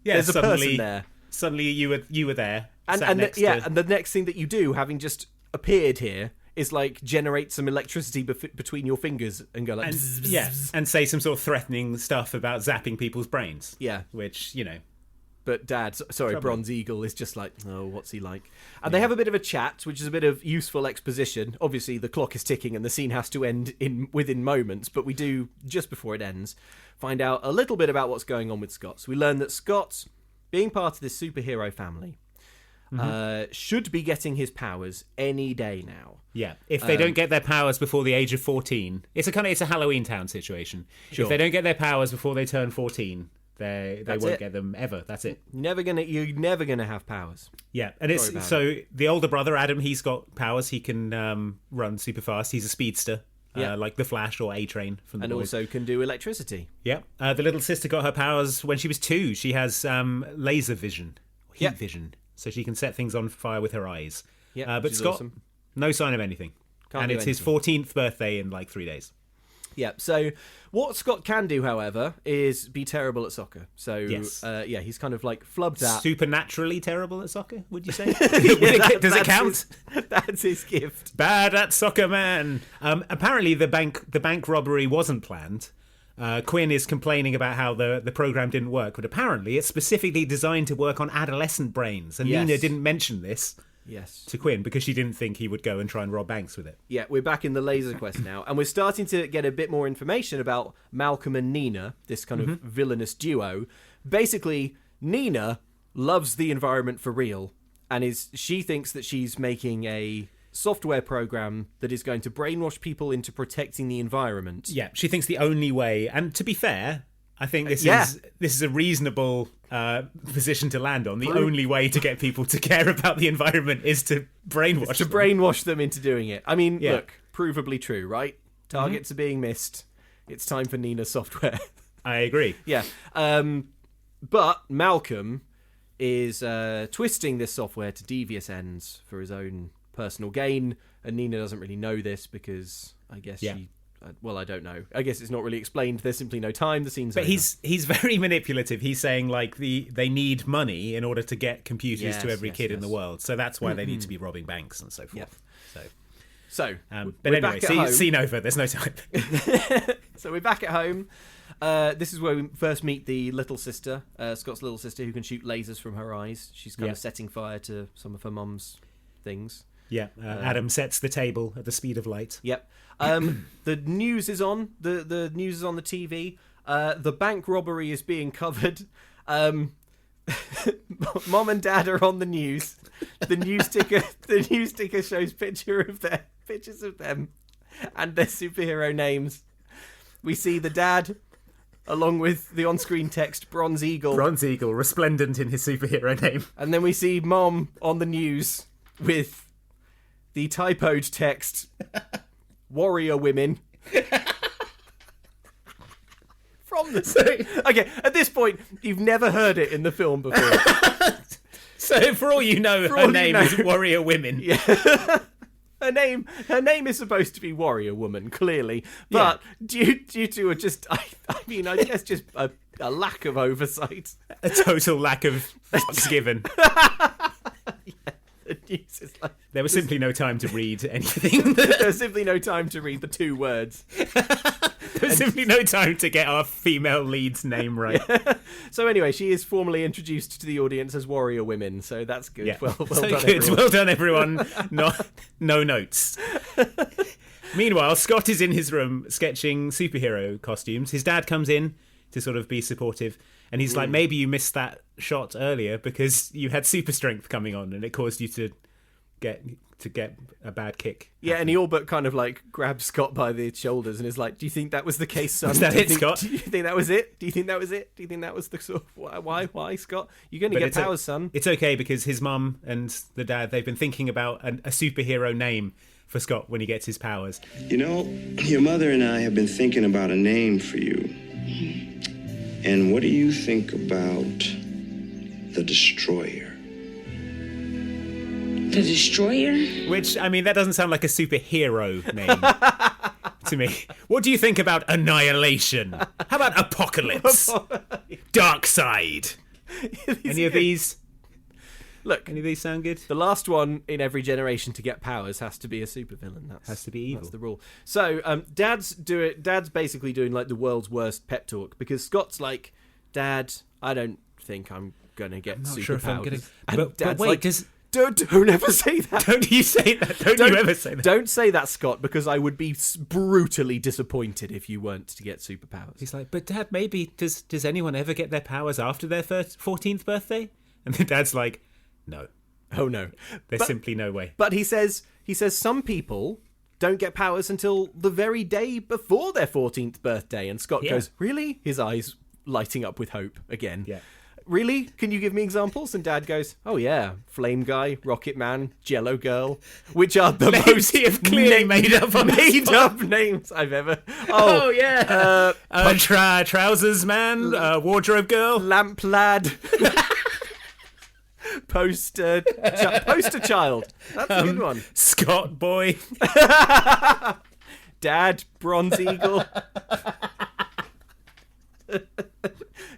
[SPEAKER 2] there's a person there.
[SPEAKER 3] Suddenly you were there.
[SPEAKER 2] And the next thing that you do, having just appeared here, is, like, generate some electricity between your fingers and go like...
[SPEAKER 3] And say some sort of threatening stuff about zapping people's brains.
[SPEAKER 2] Yeah.
[SPEAKER 3] Which,
[SPEAKER 2] But Dad, Bronze Eagle is just like, oh, what's he like? And they have a bit of a chat, which is a bit of useful exposition. Obviously, the clock is ticking and the scene has to end within moments, but we do, just before it ends, find out a little bit about what's going on with Scott. So we learn that Scott, being part of this superhero family, should be getting his powers any day now.
[SPEAKER 3] Yeah, if they don't get their powers before the age of 14, it's a Halloween Town situation.
[SPEAKER 2] Sure.
[SPEAKER 3] If they don't get their powers before they turn 14... They won't get them ever. That's it.
[SPEAKER 2] You're never gonna have powers.
[SPEAKER 3] Yeah, and the older brother Adam, he's got powers. He can run super fast. He's a speedster, like the Flash or A-Train from the boys.
[SPEAKER 2] Also can do electricity.
[SPEAKER 3] Yeah, the little sister got her powers when she was 2. She has laser vision, heat vision, so she can set things on fire with her eyes. Yeah, but Scott, awesome. No sign of anything. It's his 14th birthday in like 3 days.
[SPEAKER 2] Yeah, so what Scott can do, however, is be terrible at soccer. So,
[SPEAKER 3] yes.
[SPEAKER 2] He's kind of like flubbed that.
[SPEAKER 3] Supernaturally terrible at soccer, would you say?
[SPEAKER 2] Does
[SPEAKER 3] it count?
[SPEAKER 2] That's his gift.
[SPEAKER 3] Bad at soccer, man. Apparently, the bank robbery wasn't planned. Quinn is complaining about how the program didn't work, but apparently it's specifically designed to work on adolescent brains. And Nina didn't mention this.
[SPEAKER 2] Yes.
[SPEAKER 3] To Quinn, because she didn't think he would go and try and rob banks with it.
[SPEAKER 2] Yeah, we're back in the laser quest now, and we're starting to get a bit more information about Malcolm and Nina, this kind of villainous duo. Basically, Nina loves the environment for real, and she thinks that she's making a software program that is going to brainwash people into protecting the environment.
[SPEAKER 3] Yeah, she thinks the only way, and to be fair, I think this is a reasonable position to land on. The only way to get people to care about the environment is to brainwash them.
[SPEAKER 2] Brainwash them into doing it. I mean, look, provably true, right? Targets are being missed. It's time for Nina's software.
[SPEAKER 3] I agree.
[SPEAKER 2] Yeah. But Malcolm is twisting this software to devious ends for his own personal gain, and Nina doesn't really know this because I guess she... Well, I don't know. I guess it's not really explained. There's simply no time. The scene's over.
[SPEAKER 3] But he's very manipulative. He's saying like they need money in order to get computers to every kid in the world. So that's why they need to be robbing banks and so forth.
[SPEAKER 2] So
[SPEAKER 3] but anyway, scene over. There's no time.
[SPEAKER 2] So we're back at home. This is where we first meet the little sister, Scott's little sister, who can shoot lasers from her eyes. She's kind of setting fire to some of her mum's things.
[SPEAKER 3] Yeah, Adam sets the table at the speed of light.
[SPEAKER 2] Yep. The news is on. The news is on the TV. The bank robbery is being covered. Mom and Dad are on the news. The news ticker shows pictures of them and their superhero names. We see the dad along with the on-screen text Bronze Eagle.
[SPEAKER 3] Bronze Eagle, resplendent in his superhero name.
[SPEAKER 2] And then we see Mom on the news with the typoed text Warrior Women. From the okay, at this point, you've never heard it in the film before.
[SPEAKER 3] So for all you know, her name is Warrior Women.
[SPEAKER 2] Yeah. Her name is supposed to be Warrior Woman, clearly, but due to I guess just a lack of oversight,
[SPEAKER 3] a total lack of fucks given.
[SPEAKER 2] The news is like,
[SPEAKER 3] there was simply no time to read anything.
[SPEAKER 2] There was simply no time to read the 2 words.
[SPEAKER 3] There was simply no time to get our female lead's name right.
[SPEAKER 2] Yeah. So anyway, she is formally introduced to the audience as Warrior Women, so that's good.
[SPEAKER 3] Yeah.
[SPEAKER 2] Well
[SPEAKER 3] so
[SPEAKER 2] done,
[SPEAKER 3] good.
[SPEAKER 2] everyone.
[SPEAKER 3] Well done, everyone. No notes. Meanwhile, Scott is in his room sketching superhero costumes. His dad comes in to sort of be supportive, and he's like, maybe you missed that shot earlier because you had super strength coming on and it caused you to get to get a bad kick.
[SPEAKER 2] Yeah, and he all but kind of like grabs Scott by the shoulders and is like, "Do you think that was the case, son?
[SPEAKER 3] Was that it, Scott?
[SPEAKER 2] Do you think that was it? Do you think that was it? Do you think that was the sort of why, Scott? You're going to get powers, son."
[SPEAKER 3] It's okay because his mum and the dad, they've been thinking about a superhero name for Scott when he gets his powers.
[SPEAKER 6] You know, your mother and I have been thinking about a name for you. And what do you think about the Destroyer?
[SPEAKER 8] The Destroyer?
[SPEAKER 3] Which, I mean, that doesn't sound like a superhero name to me. What do you think about Annihilation? How about Apocalypse? Darkseid? Any of these?
[SPEAKER 2] Look,
[SPEAKER 3] any of these sound good?
[SPEAKER 2] The last one in every generation to get powers has to be a supervillain.
[SPEAKER 3] Has to be evil.
[SPEAKER 2] That's the rule. So, Dad's basically doing like the world's worst pep talk because Scott's like, "Dad, I don't think I'm gonna get superpowers."
[SPEAKER 3] Sure if I'm gonna...
[SPEAKER 2] And Dad's
[SPEAKER 3] wait,
[SPEAKER 2] like, Don't ever say that.
[SPEAKER 3] Don't you say that. Don't you ever say that.
[SPEAKER 2] Don't say that, Scott, because I would be brutally disappointed if you weren't to get superpowers.
[SPEAKER 3] He's like, "But Dad, maybe does anyone ever get their powers after their 14th birthday?" And the dad's like, "No.
[SPEAKER 2] Oh no.
[SPEAKER 3] There's simply no way."
[SPEAKER 2] But he says some people don't get powers until the very day before their 14th birthday. And Scott goes, "Really?" His eyes lighting up with hope again.
[SPEAKER 3] Yeah.
[SPEAKER 2] "Really? Can you give me examples?" And Dad goes, "Oh yeah, Flame Guy, Rocket Man, Jello Girl, which are the most
[SPEAKER 3] clearly made up
[SPEAKER 2] names I've ever."
[SPEAKER 3] Oh yeah, Trousers Man, Wardrobe Girl,
[SPEAKER 2] Lamp Lad, Poster Child. That's a good one.
[SPEAKER 3] Scott Boy,
[SPEAKER 2] Dad, Bronze Eagle.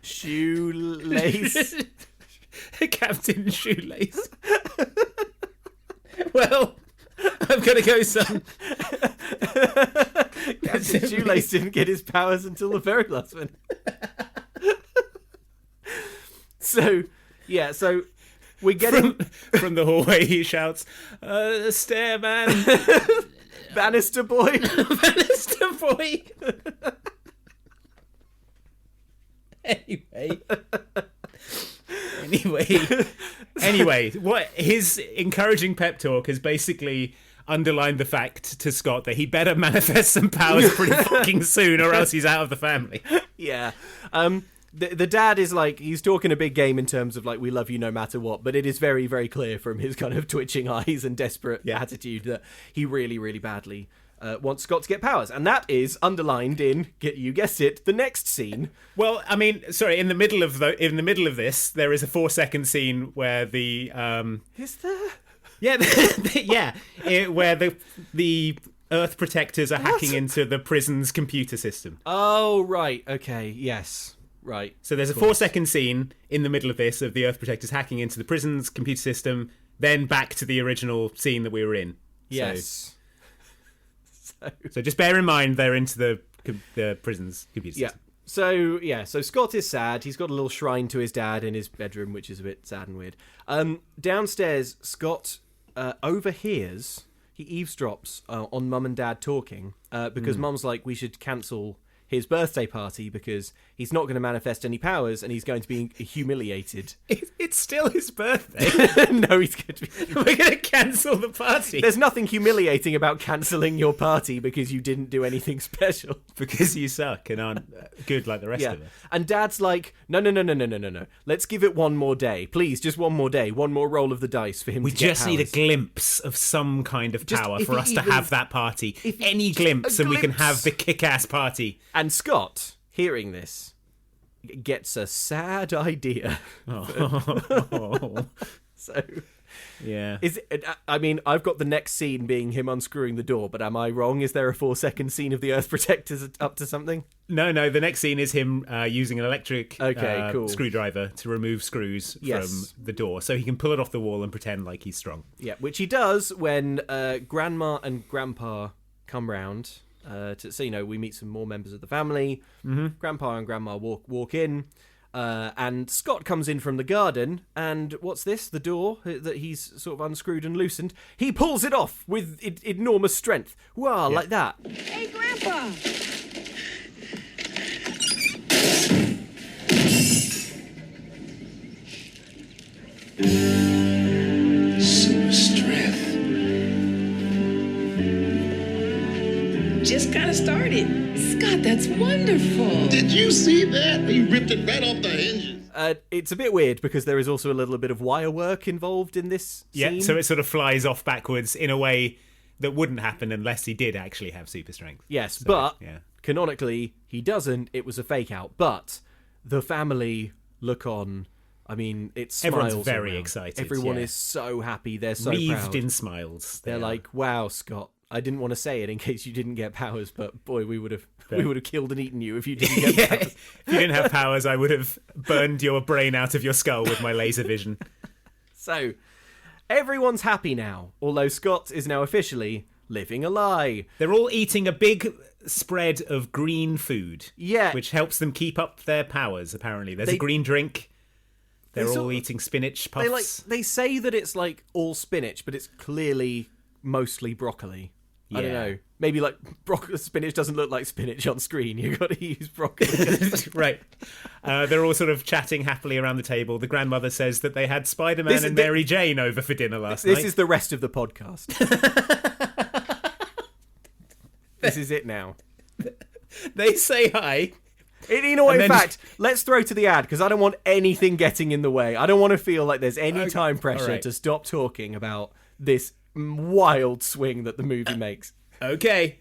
[SPEAKER 2] Shoelace.
[SPEAKER 3] Captain Shoelace. Well, I'm gonna go, son.
[SPEAKER 2] Captain Shoelace didn't get his powers until the very last one. So we're getting
[SPEAKER 3] from the hallway. He shouts, "Stairman,
[SPEAKER 2] Bannister Boy,
[SPEAKER 3] Bannister Boy." Anyway, what his encouraging pep talk has basically underlined the fact to Scott that he better manifest some powers pretty fucking soon, or else he's out of the family.
[SPEAKER 2] Yeah. The dad is like, he's talking a big game in terms of like, we love you no matter what, but it is very, very clear from his kind of twitching eyes and desperate attitude that he really, really badly wants Scott to get powers, and that is underlined in, you guessed it, the next scene.
[SPEAKER 3] Well, I mean, sorry, in the middle of this, there is a 4-second scene where the
[SPEAKER 2] is there?
[SPEAKER 3] Yeah, where the Earth Protectors are hacking into the prison's computer system.
[SPEAKER 2] Oh right, okay, yes, right.
[SPEAKER 3] So there's a 4-second scene in the middle of this of the Earth Protectors hacking into the prison's computer system, then back to the original scene that we were in.
[SPEAKER 2] Yes.
[SPEAKER 3] So just bear in mind they're into the prison's computer system.
[SPEAKER 2] So Scott is sad. He's got a little shrine to his dad in his bedroom, which is a bit sad and weird. Downstairs, Scott overhears, he eavesdrops on Mum and Dad talking because Mum's like, we should cancel his birthday party because he's not going to manifest any powers and he's going to be humiliated.
[SPEAKER 3] It's still his birthday.
[SPEAKER 2] No, he's going to be...
[SPEAKER 3] We're going to cancel the party.
[SPEAKER 2] There's nothing humiliating about cancelling your party because you didn't do anything special.
[SPEAKER 3] Because you suck and aren't good like the rest of us.
[SPEAKER 2] And Dad's like, no. Let's give it one more day. Please, just one more day. One more roll of the dice for him to get powers.
[SPEAKER 3] We just need a glimpse of some kind of power for us to have that party. Any glimpse and we can have the kick-ass party.
[SPEAKER 2] And Scott, hearing this, gets a sad idea. So,
[SPEAKER 3] yeah.
[SPEAKER 2] I mean, I've got the next scene being him unscrewing the door, but am I wrong? Is there a 4-second scene of the Earth Protectors up to something?
[SPEAKER 3] No. The next scene is him using an electric screwdriver to remove screws from the door, so he can pull it off the wall and pretend like he's strong.
[SPEAKER 2] Yeah, which he does when Grandma and Grandpa come round. So we meet some more members of the family.
[SPEAKER 3] Mm-hmm.
[SPEAKER 2] Grandpa and Grandma walk in, and Scott comes in from the garden. And what's this? The door that he's sort of unscrewed and loosened. He pulls it off with enormous strength. Wow, like that.
[SPEAKER 7] Hey, Grandpa!
[SPEAKER 6] Super strength.
[SPEAKER 8] started. Scott, that's wonderful.
[SPEAKER 12] Did you see that? He ripped it right off the hinges.
[SPEAKER 2] It's a bit weird because there is also a little bit of wire work involved in this scene.
[SPEAKER 3] Yeah, so it sort of flies off backwards in a way that wouldn't happen unless he did actually have super strength.
[SPEAKER 2] Yes,
[SPEAKER 3] so,
[SPEAKER 2] but
[SPEAKER 3] yeah.
[SPEAKER 2] Canonically, he doesn't. It was a fake out. But the family look on. I mean, it smiles.
[SPEAKER 3] Everyone's very
[SPEAKER 2] around.
[SPEAKER 3] excited.
[SPEAKER 2] Everyone is so happy. They're so
[SPEAKER 3] wreathed
[SPEAKER 2] proud.
[SPEAKER 3] in smiles.
[SPEAKER 2] They're like, "Wow, Scott! I didn't want to say it in case you didn't get powers, but boy, we would have killed and eaten you if you didn't get powers.
[SPEAKER 3] If you didn't have powers, I would have burned your brain out of your skull with my laser vision."
[SPEAKER 2] So, everyone's happy now. Although Scott is now officially living a lie.
[SPEAKER 3] They're all eating a big spread of green food.
[SPEAKER 2] Yeah.
[SPEAKER 3] Which helps them keep up their powers, apparently. There's a green drink. They're all eating spinach puffs.
[SPEAKER 2] They say that it's like all spinach, but it's clearly mostly broccoli.
[SPEAKER 3] Yeah.
[SPEAKER 2] I don't know. Maybe like spinach doesn't look like spinach on screen. You've got to use broccoli.
[SPEAKER 3] Right. They're all sort of chatting happily around the table. The grandmother says that they had Spider-Man and Mary Jane over for dinner last night.
[SPEAKER 2] This is the rest of the podcast. This is it now.
[SPEAKER 3] They say hi.
[SPEAKER 2] In fact, let's throw to the ad because I don't want anything getting in the way. I don't want to feel like there's any time pressure to stop talking about this wild swing that the movie makes.
[SPEAKER 3] Okay.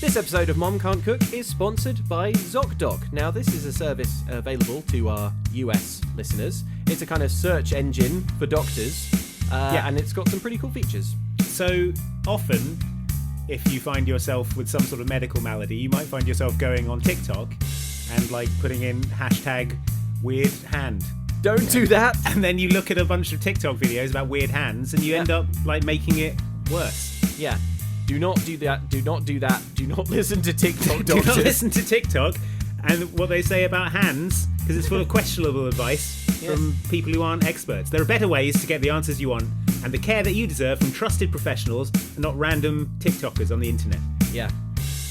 [SPEAKER 2] This episode of Mom Can't Cook is sponsored by ZocDoc. Now, this is a service available to our US listeners. It's a kind of search engine for doctors, and it's got some pretty cool features.
[SPEAKER 3] So often, if you find yourself with some sort of medical malady, you might find yourself going on TikTok and like putting in hashtag weird hand.
[SPEAKER 2] Don't do that.
[SPEAKER 3] And then you look at a bunch of TikTok videos about weird hands and you end up like making it worse.
[SPEAKER 2] Yeah. Do not do that. Do not do that. Do not listen to TikTok doctors.
[SPEAKER 3] Do not listen to TikTok and what they say about hands because it's full of questionable advice from people who aren't experts. There are better ways to get the answers you want and the care that you deserve from trusted professionals and not random TikTokers on the internet.
[SPEAKER 2] Yeah.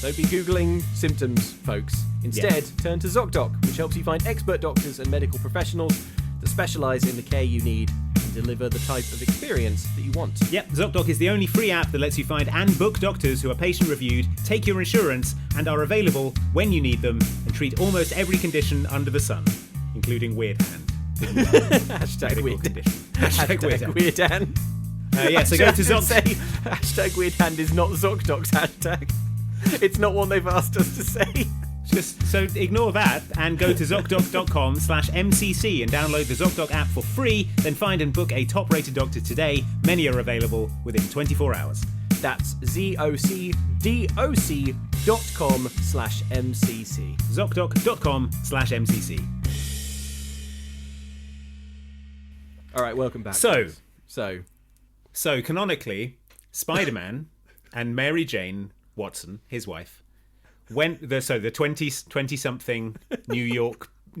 [SPEAKER 2] Don't be Googling symptoms, folks. Instead, turn to ZocDoc, which helps you find expert doctors and medical professionals that specialise in the care you need and deliver the type of experience that you want.
[SPEAKER 3] Yep, ZocDoc is the only free app that lets you find and book doctors who are patient-reviewed, take your insurance, and are available when you need them, and treat almost every condition under the sun, including weird hand.
[SPEAKER 2] Hashtag weird condition. Hashtag weird hand.
[SPEAKER 3] So go to
[SPEAKER 2] ZocDoc. Hashtag weird hand is not ZocDoc's hashtag. It's not one they've asked us to say.
[SPEAKER 3] So ignore that and go to ZocDoc.com/MCC and download the ZocDoc app for free. Then find and book a top-rated doctor today. Many are available within 24 hours.
[SPEAKER 2] That's ZocDoc.com/MCC.
[SPEAKER 3] ZocDoc.com/MCC.
[SPEAKER 2] All right, welcome back.
[SPEAKER 3] So canonically, Spider-Man and Mary Jane Watson, his wife, the 20-something New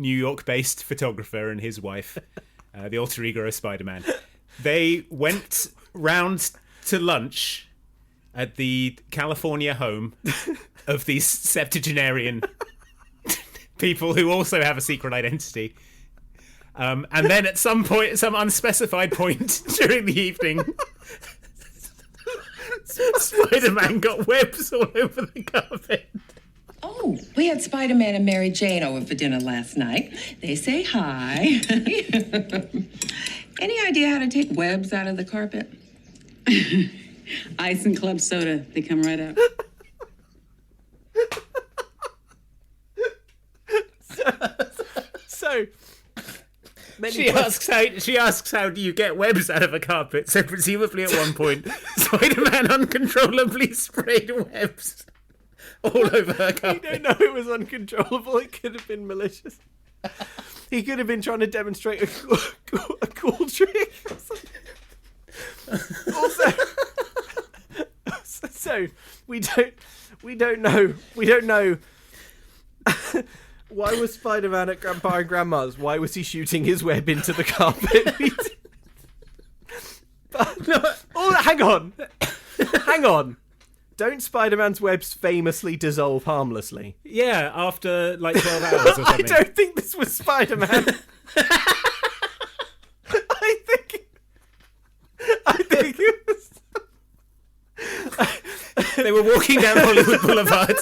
[SPEAKER 3] York-based photographer and his wife, the alter ego of Spider-Man, they went round to lunch at the California home of these septuagenarian people who also have a secret identity. And then at some unspecified point during the evening, Spider-Man got webs all over the carpet.
[SPEAKER 8] Oh, we had Spider-Man and Mary Jane over for dinner last night. They say hi. Any idea how to take webs out of the carpet?
[SPEAKER 13] Ice and club soda. They come right out.
[SPEAKER 2] So
[SPEAKER 3] she asks how do you get webs out of a carpet? So presumably at one point, Spider-Man uncontrollably sprayed webs all over her carpet.
[SPEAKER 2] You don't know it was uncontrollable. It could have been malicious. He could have been trying to demonstrate a cool trick. Also, so we don't know. Why was Spider-Man at Grandpa and Grandma's? Why was he shooting his web into the carpet? Hang on. Don't Spider-Man's webs famously dissolve harmlessly?
[SPEAKER 3] Yeah, after like 12 hours or something.
[SPEAKER 2] I don't think this was Spider-Man. I think it was...
[SPEAKER 3] They were walking down Hollywood Boulevard,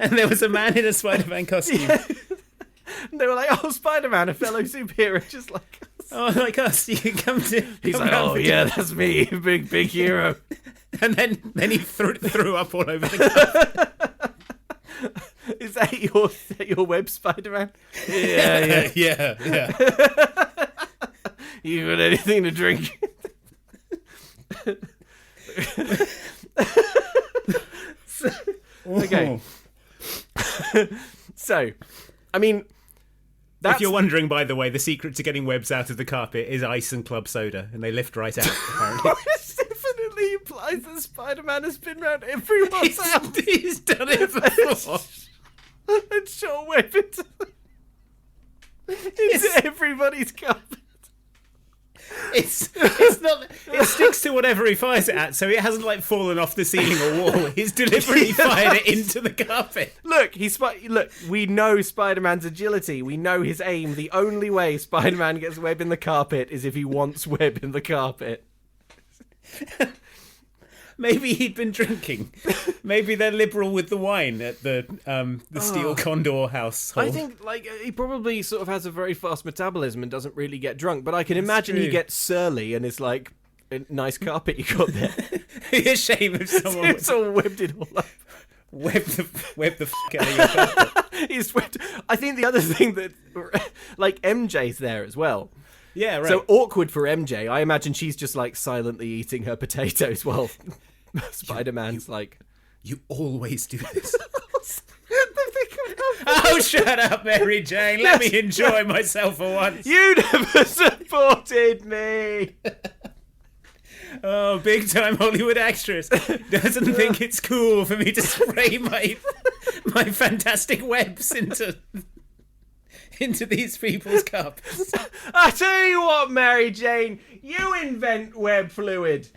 [SPEAKER 3] and there was a man in a Spider-Man costume.
[SPEAKER 2] Yeah. And they were like, "Oh, Spider-Man, a fellow superhero, just like us."
[SPEAKER 3] Oh, like us, you can come to.
[SPEAKER 2] He's
[SPEAKER 3] come
[SPEAKER 2] like,
[SPEAKER 3] round
[SPEAKER 2] "Oh
[SPEAKER 3] for
[SPEAKER 2] yeah,
[SPEAKER 3] dinner."
[SPEAKER 2] that's me, big hero."
[SPEAKER 3] And then he threw up all over the carpet.
[SPEAKER 2] Is that your web, Spider-Man?
[SPEAKER 3] Yeah.
[SPEAKER 2] You got anything to drink? Okay. So, I mean,
[SPEAKER 3] if you're wondering, by the way, the secret to getting webs out of the carpet is ice and club soda, and they lift right out, apparently.
[SPEAKER 2] This definitely implies that Spider-Man has been around everyone's house.
[SPEAKER 3] He's done it before.
[SPEAKER 2] And shot a web into everybody's carpet.
[SPEAKER 3] It's not. It sticks to whatever he fires it at, so it hasn't like fallen off the ceiling or wall. He's deliberately fired it into the carpet.
[SPEAKER 2] Look, we know Spider-Man's agility. We know his aim. The only way Spider-Man gets web in the carpet is if he wants web in the carpet.
[SPEAKER 3] Maybe he'd been drinking. Maybe they're liberal with the wine at the Steel Condor household.
[SPEAKER 2] I think he probably sort of has a very fast metabolism and doesn't really get drunk. But I can imagine he gets surly and is like, "A nice carpet you got there."
[SPEAKER 3] Be a shame if someone
[SPEAKER 2] it's all webbed it all up.
[SPEAKER 3] Web the fuck out of your carpet.
[SPEAKER 2] He's webbed. I think the other thing that, like, MJ's there as well.
[SPEAKER 3] Yeah, right.
[SPEAKER 2] So awkward for MJ. I imagine she's just like silently eating her potatoes while Spider-Man's like,
[SPEAKER 3] "You always do this." Oh, shut up, Mary Jane. Let me enjoy myself for once.
[SPEAKER 2] "You never supported me."
[SPEAKER 3] Oh, big time Hollywood actress doesn't think it's cool for me to spray my fantastic webs into these people's carpets.
[SPEAKER 2] I tell you what, Mary Jane, you invent web fluid.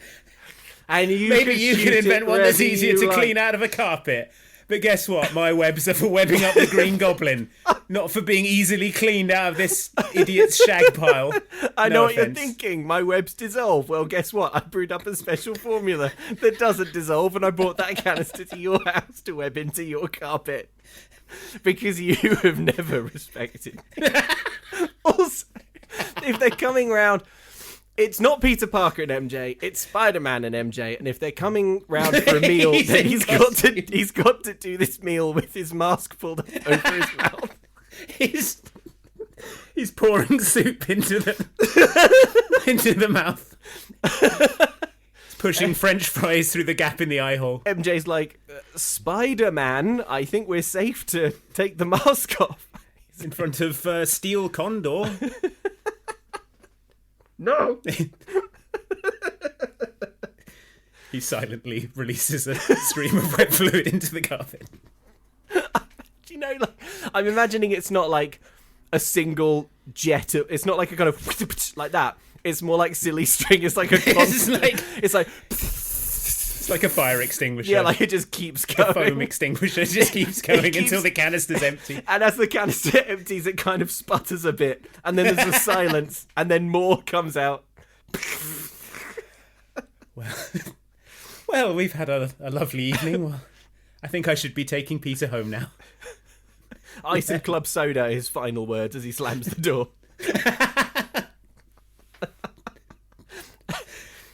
[SPEAKER 2] And
[SPEAKER 3] maybe you can invent one that's easier to clean out of a carpet. But guess what? My webs are for webbing up the Green Goblin, not for being easily cleaned out of this idiot's shag pile.
[SPEAKER 2] I know what you're thinking. My webs dissolve. Well, guess what? I brewed up a special formula that doesn't dissolve, and I brought that canister to your house to web into your carpet. Because you have never respected me. Also, if they're coming round, it's not Peter Parker and MJ, it's Spider-Man and MJ, and if they're coming round for a meal, then he's got to do this meal with his mask pulled up over his mouth.
[SPEAKER 3] He's pouring soup into the mouth. Pushing French fries through the gap in the eye hole.
[SPEAKER 2] MJ's like, "Spider-Man, I think we're safe to take the mask off."
[SPEAKER 3] He's in front of Steel Condor.
[SPEAKER 2] No.
[SPEAKER 3] He silently releases a stream of wet fluid into the carpet.
[SPEAKER 2] Do you know, like, I'm imagining it's not like a single jet. It's not like a kind of like that. It's more like silly string. It's like a constant. It's
[SPEAKER 3] like a fire extinguisher.
[SPEAKER 2] Yeah, like it just keeps going.
[SPEAKER 3] A foam extinguisher just keeps going until the canister's empty.
[SPEAKER 2] And as the canister empties, it kind of sputters a bit, and then there's a silence, and then more comes out.
[SPEAKER 3] Well, we've had a lovely evening. Well, I think I should be taking Peter home now.
[SPEAKER 2] Ice and club soda, his final words as he slams the door.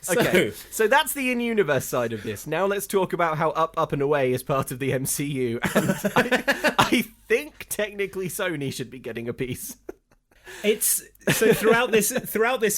[SPEAKER 2] Okay, so that's the in-universe side of this. Now let's talk about how Up, and Away is part of the MCU. And I think technically Sony should be getting a piece.
[SPEAKER 3] It's so throughout this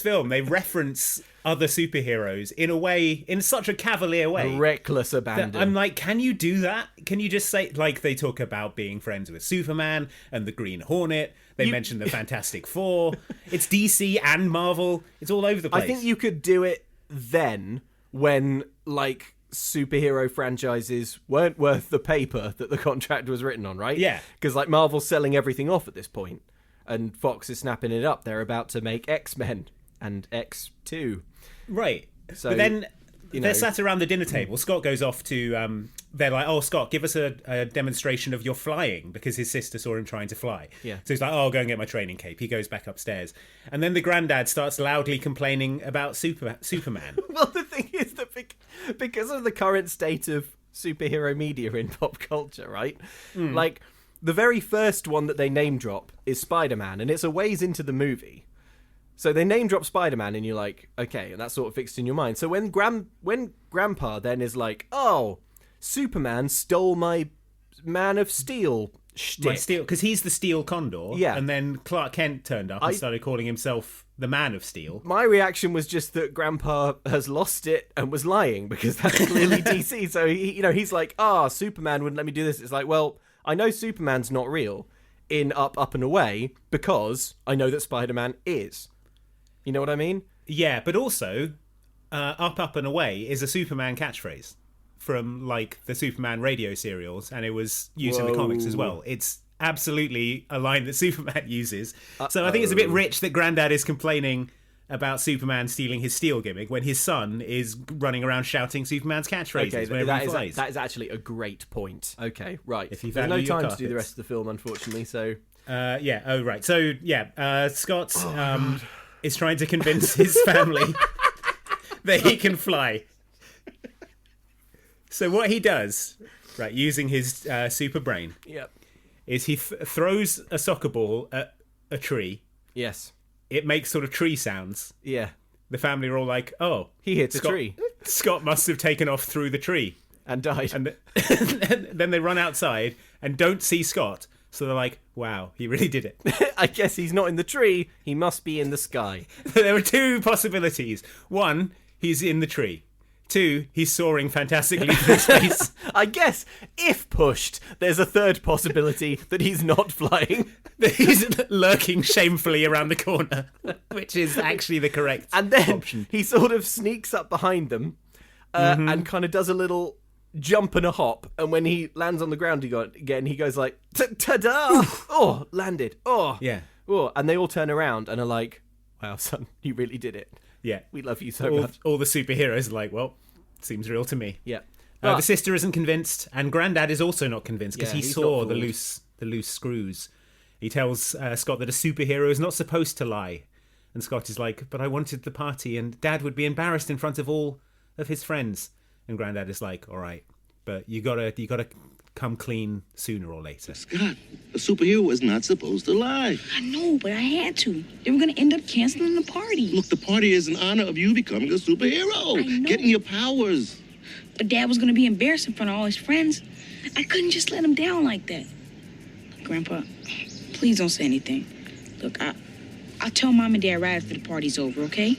[SPEAKER 3] film they reference other superheroes in such a cavalier way,
[SPEAKER 2] reckless abandon.
[SPEAKER 3] I'm like, can you do that? Can you just say, like, they talk about being friends with Superman and the Green Hornet? They mention the Fantastic Four. It's DC and Marvel. It's all over the place.
[SPEAKER 2] I think you could do it then when, like, superhero franchises weren't worth the paper that the contract was written on, right?
[SPEAKER 3] Yeah.
[SPEAKER 2] Because, like, Marvel's selling everything off at this point, and Fox is snapping it up. They're about to make X-Men and X2.
[SPEAKER 3] Right.
[SPEAKER 2] So,
[SPEAKER 3] but then they're sat around the dinner table. Scott goes off to... they're like, "Oh, Scott, give us a demonstration of your flying," because his sister saw him trying to fly.
[SPEAKER 2] Yeah.
[SPEAKER 3] So he's like, "Oh, I'll go and get my training cape." He goes back upstairs. And then the granddad starts loudly complaining about Superman.
[SPEAKER 2] Well, the thing is that because of the current state of superhero media in pop culture, right? Like, the very first one that they name drop is Spider-Man, and it's a ways into the movie. So they name drop Spider-Man, and you're like, okay, and that's sort of fixed in your mind. So when Grandpa then is like, oh, Superman stole my Man of Steel shtick.
[SPEAKER 3] My Steel, because he's the Steel Condor.
[SPEAKER 2] Yeah.
[SPEAKER 3] And then Clark Kent turned up and started calling himself the Man of Steel.
[SPEAKER 2] My reaction was just that Grandpa has lost it and was lying, because that's clearly DC. So he's like, Superman wouldn't let me do this. It's like, well, I know Superman's not real in Up and Away because I know that Spider-Man is. You know what I mean?
[SPEAKER 3] Yeah, but also, Up and Away is a Superman catchphrase from, like, the Superman radio serials, and it was used in the comics as well. It's absolutely a line that Superman uses. So I think it's a bit rich that Grandad is complaining about Superman stealing his steel gimmick when his son is running around shouting Superman's catchphrases whenever he flies.
[SPEAKER 2] That is actually a great point. Okay, right.
[SPEAKER 3] If you
[SPEAKER 2] There's no
[SPEAKER 3] value your
[SPEAKER 2] time to do the
[SPEAKER 3] carpets.
[SPEAKER 2] rest of the film, unfortunately, so...
[SPEAKER 3] right. So, Scott is trying to convince his family that he can fly. So what he does, right, using his super brain, is he throws a soccer ball at a tree.
[SPEAKER 2] Yes.
[SPEAKER 3] It makes sort of tree sounds.
[SPEAKER 2] Yeah.
[SPEAKER 3] The family are all like, oh,
[SPEAKER 2] he hits a tree.
[SPEAKER 3] Scott must have taken off through the tree.
[SPEAKER 2] And died.
[SPEAKER 3] And then they run outside and don't see Scott. So they're like, wow, he really did it.
[SPEAKER 2] I guess he's not in the tree. He must be in the sky.
[SPEAKER 3] There are two possibilities. One, he's in the tree. Two, he's soaring fantastically through space.
[SPEAKER 2] I guess, if pushed, there's a third possibility that he's not flying.
[SPEAKER 3] That he's lurking shamefully around the corner, which is actually the correct
[SPEAKER 2] And then
[SPEAKER 3] option.
[SPEAKER 2] he sort of sneaks up behind them and kind of does a little jump and a hop. And when he lands on the ground again, he goes like, ta-da! Oh, landed. Oh.
[SPEAKER 3] Yeah.
[SPEAKER 2] Oh. And they all turn around and are like, wow, son, you really did it.
[SPEAKER 3] Yeah.
[SPEAKER 2] We love you so much.
[SPEAKER 3] All the superheroes are like, well, seems real to me.
[SPEAKER 2] Yeah.
[SPEAKER 3] The sister isn't convinced, and Grandad is also not convinced because he
[SPEAKER 2] he's
[SPEAKER 3] saw
[SPEAKER 2] not
[SPEAKER 3] the
[SPEAKER 2] fooled.
[SPEAKER 3] loose screws. He tells Scott that a superhero is not supposed to lie, and Scott is like, "But I wanted the party, and Dad would be embarrassed in front of all of his friends." And Grandad is like, "All right, but you gotta come clean sooner or later."
[SPEAKER 12] Scott, a superhero is not supposed to lie.
[SPEAKER 13] I know, but I had to. They were going to end up canceling the party.
[SPEAKER 12] Look, the party is in honor of you becoming a superhero, getting your powers.
[SPEAKER 13] But Dad was going to be embarrassed in front of all his friends. I couldn't just let him down like that. Grandpa, please don't say anything. Look, I'll tell Mom and Dad right after the party's over, okay?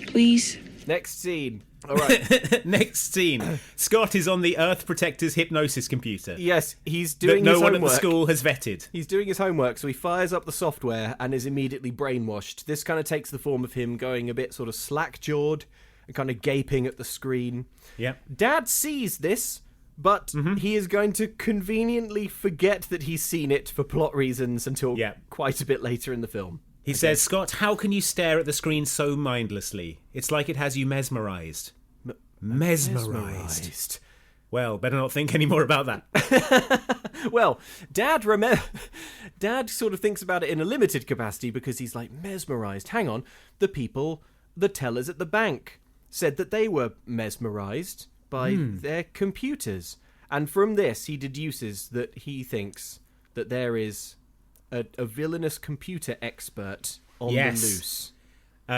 [SPEAKER 13] Please?
[SPEAKER 2] Next scene. All right.
[SPEAKER 3] Next scene. Scott is on the Earth Protector's hypnosis computer.
[SPEAKER 2] Yes, he's doing
[SPEAKER 3] that
[SPEAKER 2] his
[SPEAKER 3] no one
[SPEAKER 2] homework.
[SPEAKER 3] at the school has vetted.
[SPEAKER 2] He's doing his homework, so he fires up the software and is immediately brainwashed. This kind of takes the form of him going a bit sort of slack-jawed and kind of gaping at the screen.
[SPEAKER 3] Yeah.
[SPEAKER 2] Dad sees this, but he is going to conveniently forget that he's seen it for plot reasons until quite a bit later in the film.
[SPEAKER 3] He says, "Scott, how can you stare at the screen so mindlessly? It's like it has you mesmerized." Mesmerized. Well, better not think any more about that.
[SPEAKER 2] Well, Dad sort of thinks about it in a limited capacity because he's like, mesmerized. Hang on, the tellers at the bank said that they were mesmerized by their computers. And from this, he deduces that he thinks that there is a villainous computer expert on the loose.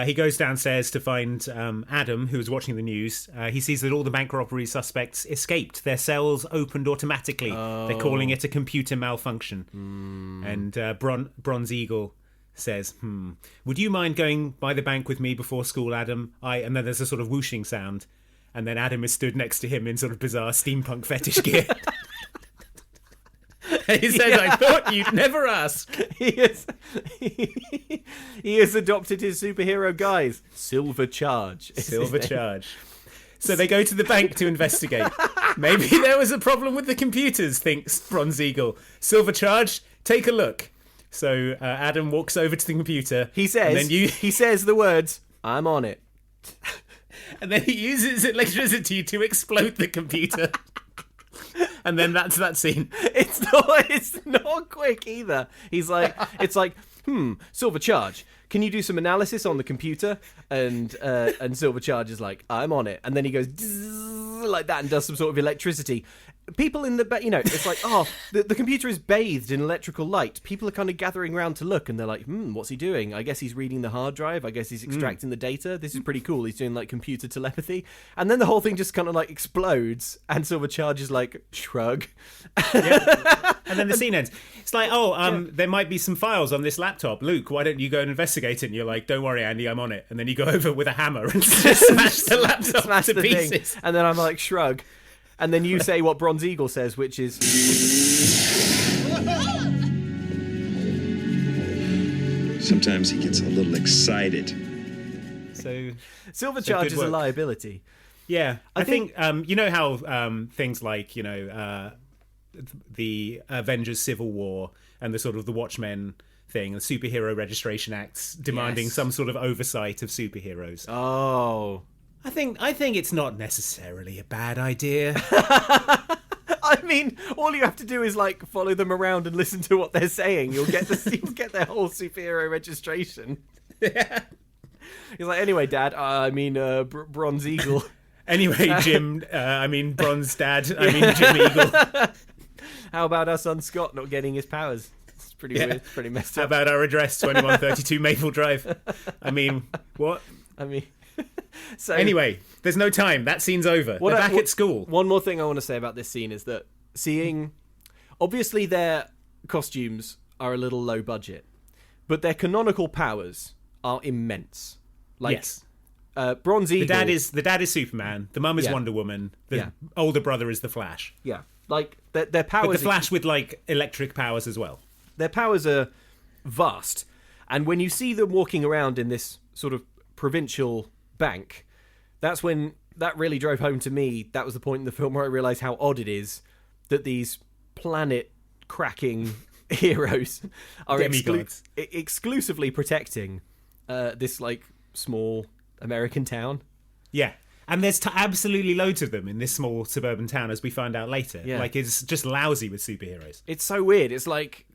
[SPEAKER 3] He goes downstairs to find Adam, who is watching the news. He sees that all the bank robbery suspects escaped. Their cells opened automatically. They're calling it a computer malfunction. And Bronze Eagle says, would you mind going by the bank with me before school, Adam? And then there's a sort of whooshing sound. And then Adam is stood next to him in sort of bizarre steampunk fetish gear. He says, I thought you'd never ask.
[SPEAKER 2] He has adopted his superhero guise. Silver Charge.
[SPEAKER 3] Silver Charge. So they go to the bank to investigate. Maybe there was a problem with the computers, thinks Bronze Eagle. Silver Charge, take a look. So Adam walks over to the computer.
[SPEAKER 2] He says the words, I'm on it.
[SPEAKER 3] And then he uses electricity to explode the computer. And then that's that scene.
[SPEAKER 2] It's not quick either. He's like, it's like Silver Charge, can you do some analysis on the computer? And Silver Charge is like, I'm on it. And then he goes like that and does some sort of electricity. People in the, it's like, the computer is bathed in electrical light. People are kind of gathering around to look, and they're like, what's he doing? I guess he's reading the hard drive. I guess he's extracting the data. This is pretty cool. He's doing like computer telepathy. And then the whole thing just kind of like explodes, and Silver Charge is like, shrug.
[SPEAKER 3] Yeah. And then the scene ends. It's like, there might be some files on this laptop. Luke, why don't you go and investigate it? And you're like, don't worry, Andy, I'm on it. And then you go over with a hammer and just smash the laptop to pieces.
[SPEAKER 2] Thing. And then I'm like, shrug. And then you say what Bronze Eagle says, which is...
[SPEAKER 6] Sometimes he gets a little excited.
[SPEAKER 3] So
[SPEAKER 2] Silver Charge is a liability.
[SPEAKER 3] Yeah. I think you know how things like, the Avengers Civil War and the sort of the Watchmen thing, the Superhero Registration Acts demanding some sort of oversight of superheroes.
[SPEAKER 2] Oh...
[SPEAKER 3] I think it's not necessarily a bad idea.
[SPEAKER 2] I mean, all you have to do is like follow them around and listen to what they're saying. You'll get their whole superhero registration.
[SPEAKER 3] Yeah.
[SPEAKER 2] He's like, anyway, Dad. Bronze Eagle.
[SPEAKER 3] Anyway, Jim. Bronze Dad. Jim Eagle.
[SPEAKER 2] How about our son Scott not getting his powers? It's pretty weird. It's pretty messed up.
[SPEAKER 3] How about our address, 2132 Maple Drive? What?
[SPEAKER 2] So
[SPEAKER 3] anyway, there's no time. That scene's over. They're back at school.
[SPEAKER 2] One more thing I want to say about this scene is that obviously their costumes are a little low budget, but their canonical powers are immense. Like,
[SPEAKER 3] yes.
[SPEAKER 2] Bronze Eagle.
[SPEAKER 3] The dad is Superman. The mum is Wonder Woman. The older brother is the Flash.
[SPEAKER 2] Yeah, like their powers.
[SPEAKER 3] But the Flash with like electric powers as well.
[SPEAKER 2] Their powers are vast, and when you see them walking around in this sort of provincial bank, that's when that really drove home to me. That was the point in the film where I realised how odd it is that these planet-cracking heroes are exclusively protecting this like small American town.
[SPEAKER 3] Yeah, and there's absolutely loads of them in this small suburban town, as we find out later.
[SPEAKER 2] Yeah.
[SPEAKER 3] Like, it's just lousy with superheroes.
[SPEAKER 2] It's so weird. It's like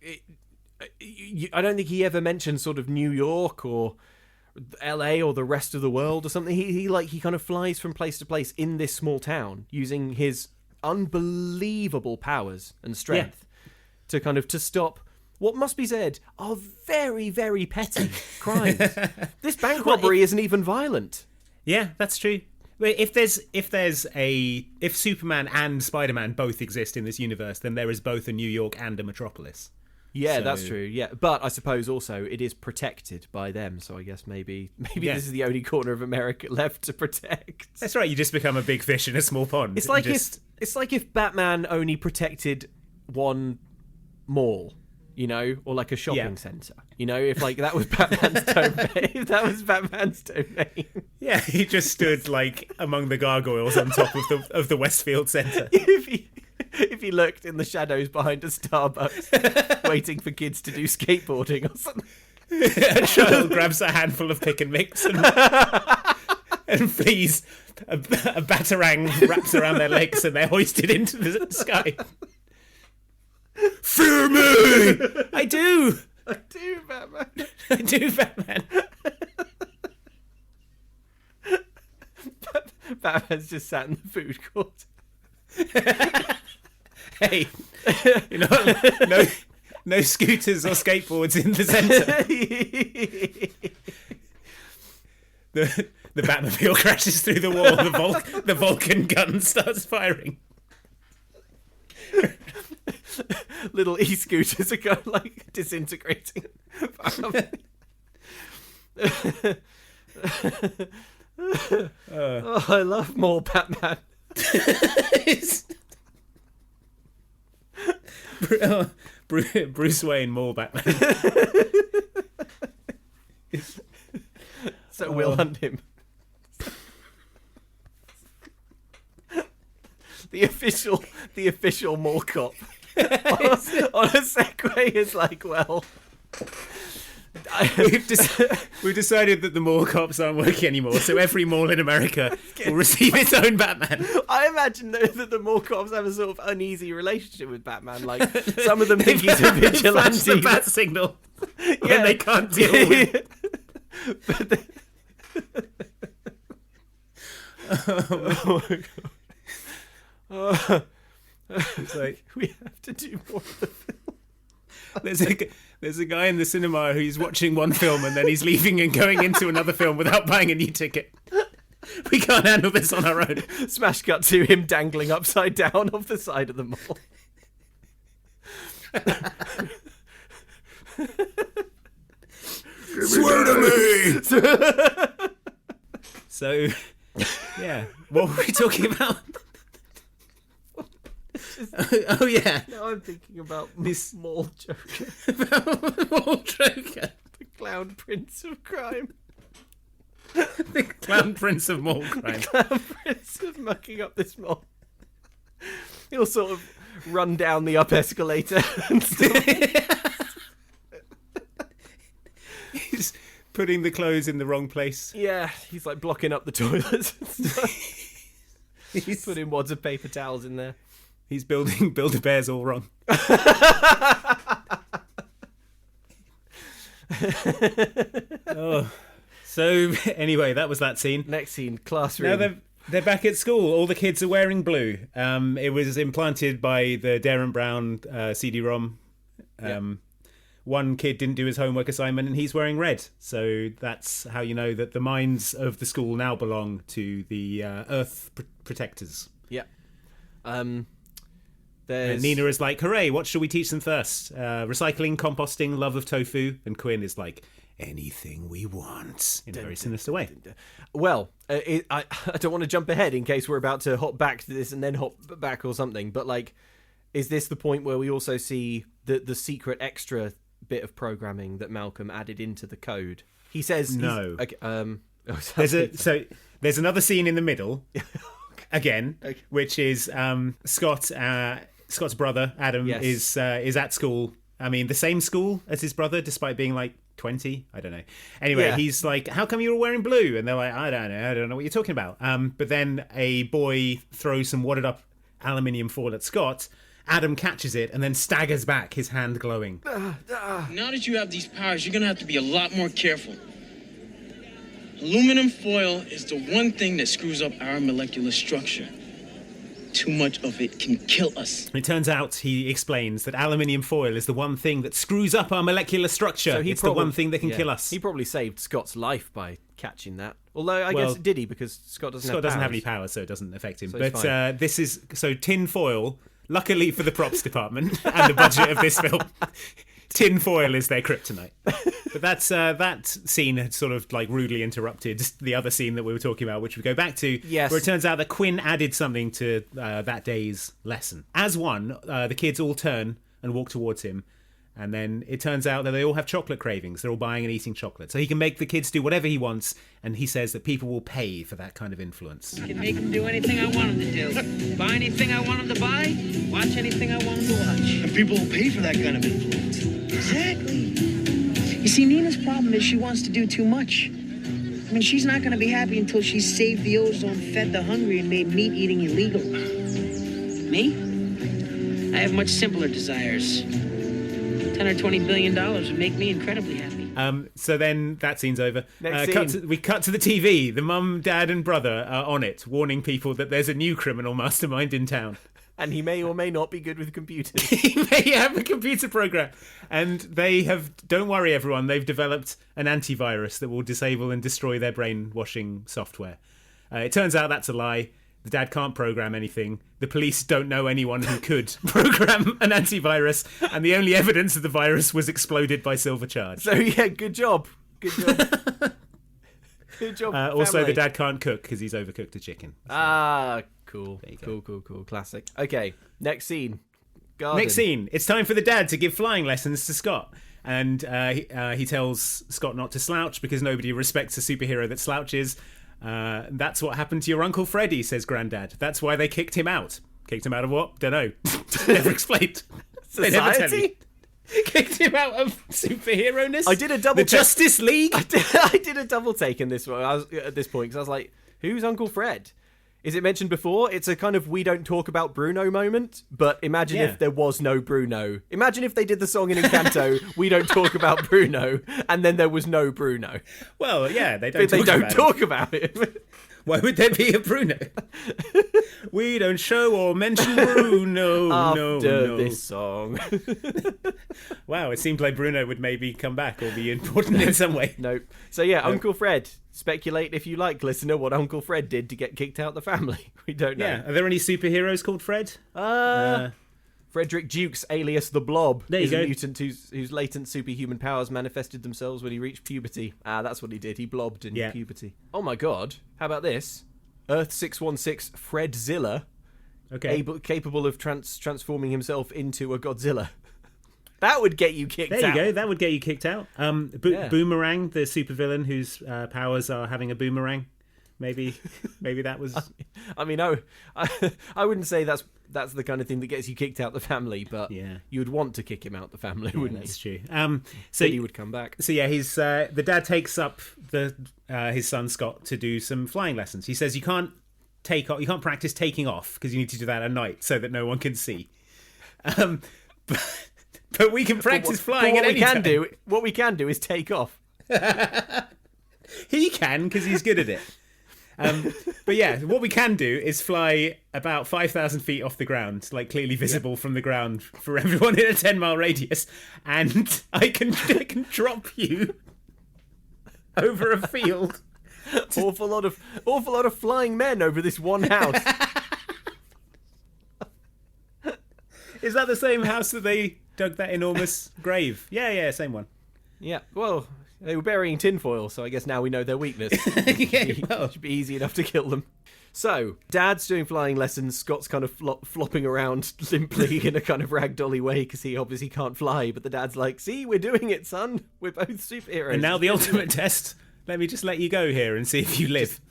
[SPEAKER 2] I don't think he ever mentioned sort of New York or LA or the rest of the world or something. He kind of flies from place to place in this small town using his unbelievable powers and strength to stop what must be said are very, very petty crimes. This bank robbery isn't even violent.
[SPEAKER 3] Yeah, that's true. If Superman and Spider-Man both exist in this universe, then there is both a New York and a metropolis.
[SPEAKER 2] Yeah, that's true. Yeah, but I suppose also it is protected by them. So I guess maybe this is the only corner of America left to protect.
[SPEAKER 3] That's right. You just become a big fish in a small pond.
[SPEAKER 2] It's like if Batman only protected one mall, or like a shopping centre. If like that was Batman's domain. If that was Batman's domain.
[SPEAKER 3] Yeah, he just stood like among the gargoyles on top of the Westfield Centre.
[SPEAKER 2] If he looked in the shadows behind a Starbucks, waiting for kids to do skateboarding or something.
[SPEAKER 3] A child grabs a handful of pick and mix and flees. A batarang wraps around their legs and they're hoisted into the sky. Fear me! I do,
[SPEAKER 2] Batman.
[SPEAKER 3] I do, Batman.
[SPEAKER 2] Batman's just sat in the food court.
[SPEAKER 3] Hey, no scooters or skateboards in the centre. The Batmobile crashes through the wall. The Vulcan gun starts firing.
[SPEAKER 2] Little e-scooters are kind of like disintegrating. I love more Batman.
[SPEAKER 3] Bruce Wayne, more Batman.
[SPEAKER 2] So we'll hunt him. The official mall cop on a Segway is like, well,
[SPEAKER 3] we've decided that the mall cops aren't working anymore, so every mall in America will receive its own Batman.
[SPEAKER 2] I imagine though that the mall cops have a sort of uneasy relationship with Batman. Like some of them think he's a vigilante.
[SPEAKER 3] The bat signal. when they can't deal with.
[SPEAKER 2] Oh my god. It's like, we have to do more of the film.
[SPEAKER 3] There's a guy in the cinema who's watching one film and then he's leaving and going into another film without buying a new ticket. We can't handle this on our own.
[SPEAKER 2] Smash cut to him dangling upside down off the side of the mall.
[SPEAKER 3] Swear to me! So, yeah. What were we talking about? Oh, yeah.
[SPEAKER 2] Now I'm thinking about this Mall Joker.
[SPEAKER 3] Mall Joker.
[SPEAKER 2] The Clown Prince of Crime.
[SPEAKER 3] The Clown Prince of Mall Crime.
[SPEAKER 2] The Clown Prince of mucking up this mall. He'll sort of run down the up escalator and stuff.
[SPEAKER 3] He's putting the clothes in the wrong place.
[SPEAKER 2] Yeah, he's like blocking up the toilets and stuff. He's putting wads of paper towels in there.
[SPEAKER 3] He's building Build-A-Bears all wrong. Oh. So, anyway, that was that scene.
[SPEAKER 2] Next scene, classroom.
[SPEAKER 3] Now they're back at school. All the kids are wearing blue. It was implanted by the Darren Brown CD-ROM. One kid didn't do his homework assignment and he's wearing red. So that's how you know that the minds of the school now belong to the Earth Protectors.
[SPEAKER 2] Yeah.
[SPEAKER 3] And Nina is like, hooray, what should we teach them first? Recycling, composting, love of tofu. And Quinn is like, anything we want, in a very sinister way.
[SPEAKER 2] Well, I don't want to jump ahead in case we're about to hop back to this and then hop back or something, but like, is this the point where we also see the secret extra bit of programming that Malcolm added into the code? He says
[SPEAKER 3] no.
[SPEAKER 2] Okay,
[SPEAKER 3] there's another scene in the middle, again, which is Scott's brother Adam is at school. I mean, the same school as his brother, despite being like 20. I don't know. Anyway, he's like, "How come you were wearing blue?" And they're like, "I don't know what you're talking about." But then a boy throws some wadded up aluminium foil at Scott. Adam catches it and then staggers back, his hand glowing.
[SPEAKER 11] Now that you have these powers, you're gonna have to be a lot more careful. Aluminum foil is the one thing that screws up our molecular structure. Too much of it can kill us.
[SPEAKER 3] It turns out, he explains, that aluminium foil is the one thing that screws up our molecular structure. So it's the one thing that can kill us.
[SPEAKER 2] He probably saved Scott's life by catching that. Although, I guess, did he? Because Scott doesn't have
[SPEAKER 3] any powers, so it doesn't affect him.
[SPEAKER 2] So
[SPEAKER 3] but this is... So tin foil, luckily for the props department and the budget of this film, tin foil is their kryptonite. But that scene had sort of like rudely interrupted the other scene that we were talking about, which we go back to, where it turns out that Quinn added something to that day's lesson. As one, the kids all turn and walk towards him, and then it turns out that they all have chocolate cravings. They're all buying and eating chocolate. So he can make the kids do whatever he wants, and he says that people will pay for that kind of influence.
[SPEAKER 5] I can make them do anything I want them to do. Buy anything I want them to buy, watch anything I want them to watch.
[SPEAKER 12] And people will pay for that kind of influence.
[SPEAKER 5] Exactly. You see, Nina's problem is she wants to do too much. I mean, she's not going to be happy until she's saved the ozone, fed the hungry, and made meat eating illegal. Me? I have much simpler desires. $10 or $20 billion would make me incredibly happy.
[SPEAKER 3] So then that scene's over. We cut to the TV. The mum, dad, and brother are on it, warning people that there's a new criminal mastermind in town.
[SPEAKER 2] And he may or may not be good with computers.
[SPEAKER 3] He may have a computer program. And they have, don't worry everyone, they've developed an antivirus that will disable and destroy their brainwashing software. It turns out that's a lie. The dad can't program anything. The police don't know anyone who could program an antivirus. And the only evidence of the virus was exploded by Silver Charge.
[SPEAKER 2] So yeah, good job. Good job. Good job.
[SPEAKER 3] Also, the dad can't cook because he's overcooked a chicken.
[SPEAKER 2] So. Cool. Classic. Okay, next scene. Garden.
[SPEAKER 3] Next scene. It's time for the dad to give flying lessons to Scott. And he tells Scott not to slouch because nobody respects a superhero that slouches. That's what happened to your Uncle Freddy, says Granddad. That's why they kicked him out. Kicked him out of what? Don't know. Never explained.
[SPEAKER 2] Society?
[SPEAKER 3] They never tell you. Kicked him out of superhero-ness?
[SPEAKER 2] I did a double
[SPEAKER 3] The Justice League?
[SPEAKER 2] I did a double take in this one. At this point because I was like, who's Uncle Fred? Is it mentioned before? It's a kind of we don't talk about Bruno moment, but imagine if there was no Bruno. Imagine if they did the song in Encanto, we don't talk about Bruno, and then there was no Bruno.
[SPEAKER 3] Well, yeah, they don't
[SPEAKER 2] talk about it.
[SPEAKER 3] Why would there be a Bruno? We don't show or mention Bruno.
[SPEAKER 2] After this song.
[SPEAKER 3] Wow, it seemed like Bruno would maybe come back or be important in some way.
[SPEAKER 2] Nope. So yeah, Uncle Fred. Speculate if you like, listener, what Uncle Fred did to get kicked out the family. We don't know.
[SPEAKER 3] Yeah. Are there any superheroes called Fred?
[SPEAKER 2] Frederick Dukes, alias the Blob,
[SPEAKER 3] is
[SPEAKER 2] a mutant whose latent superhuman powers manifested themselves when he reached puberty. That's what he did. He blobbed in puberty. Oh my god. How about this? Earth 616 Fredzilla, capable of transforming himself into a Godzilla. That would get you kicked out.
[SPEAKER 3] There you go. That would get you kicked out. Boomerang, the supervillain whose powers are having a boomerang. Maybe that was...
[SPEAKER 2] I mean, I wouldn't say that's the kind of thing that gets you kicked out the family, but you would want to kick him out the family, wouldn't you?
[SPEAKER 3] That's true. So
[SPEAKER 2] he would come back.
[SPEAKER 3] So yeah, the dad takes up his son Scott to do some flying lessons. He says you can't practice taking off because you need to do that at night so that no one can see. But we can practice flying at any time.
[SPEAKER 2] What we can do is take off.
[SPEAKER 3] He can because he's good at it. But yeah, what we can do is fly about 5,000 feet off the ground, like clearly visible from the ground for everyone in a 10-mile radius, and I can drop you over a field.
[SPEAKER 2] Awful lot of flying men over this one house.
[SPEAKER 3] Is that the same house that they dug that enormous grave? Yeah, same one.
[SPEAKER 2] Yeah, well, they were burying tinfoil, so I guess now we know their weakness. Should be easy enough to kill them. So, Dad's doing flying lessons. Scott's kind of flopping around limply in a kind of ragdolly way because he obviously can't fly. But the dad's like, see, we're doing it, son. We're both superheroes.
[SPEAKER 3] And now the ultimate test. Let me just let you go here and see if you live.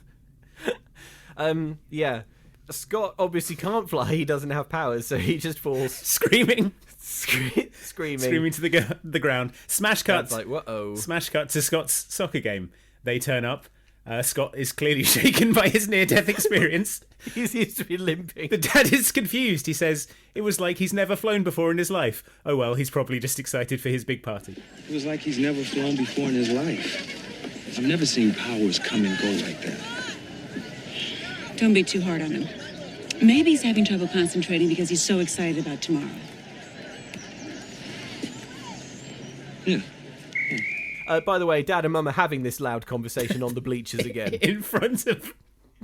[SPEAKER 2] Yeah. Scott obviously can't fly. He doesn't have powers, so he just falls
[SPEAKER 3] screaming
[SPEAKER 2] to
[SPEAKER 3] the ground. Smash cut.
[SPEAKER 2] That's like, whoa.
[SPEAKER 3] Smash cut to Scott's soccer game. They turn up. Scott is clearly shaken by his near-death experience.
[SPEAKER 2] He seems to be limping.
[SPEAKER 3] The dad is confused. He says it was like he's never flown before in his life. Oh well, he's probably just excited for his big party.
[SPEAKER 6] It was like he's never flown before in his life. I've never seen powers come and go like that.
[SPEAKER 8] Don't be too hard on him. Maybe he's having trouble concentrating because he's so excited about tomorrow.
[SPEAKER 6] Yeah.
[SPEAKER 2] By the way, Dad and Mum are having this loud conversation on the bleachers again.
[SPEAKER 3] In front of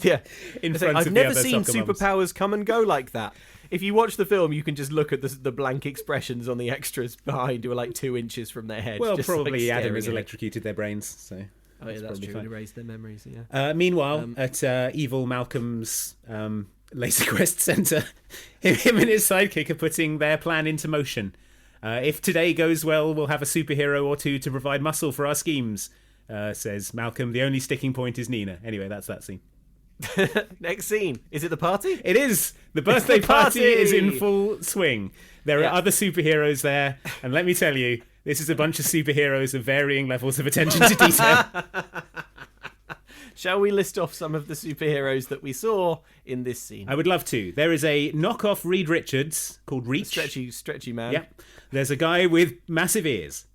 [SPEAKER 2] I've never seen superpowers come and go like that. If you watch the film, you can just look at the blank expressions on the extras behind who are like 2 inches from their head.
[SPEAKER 3] Well,
[SPEAKER 2] just
[SPEAKER 3] probably
[SPEAKER 2] like
[SPEAKER 3] Adam has electrocuted their brains, so...
[SPEAKER 2] Oh yeah, that's true. Fine. Erase their memories.
[SPEAKER 3] Yeah. Meanwhile, at evil Malcolm's Laser Quest Center, him and his sidekick are putting their plan into motion. If today goes well, we'll have a superhero or two to provide muscle for our schemes, says Malcolm. The only sticking point is Nina. Anyway, that's that scene.
[SPEAKER 2] Next scene. Is it the party?
[SPEAKER 3] It is. The birthday party is in full swing. There are other superheroes there, and let me tell you, this is a bunch of superheroes of varying levels of attention to detail.
[SPEAKER 2] Shall we list off some of the superheroes that we saw in this scene?
[SPEAKER 3] I would love to. There is a knockoff Reed Richards called Reach.
[SPEAKER 2] Stretchy man.
[SPEAKER 3] Yep. There's a guy with massive ears.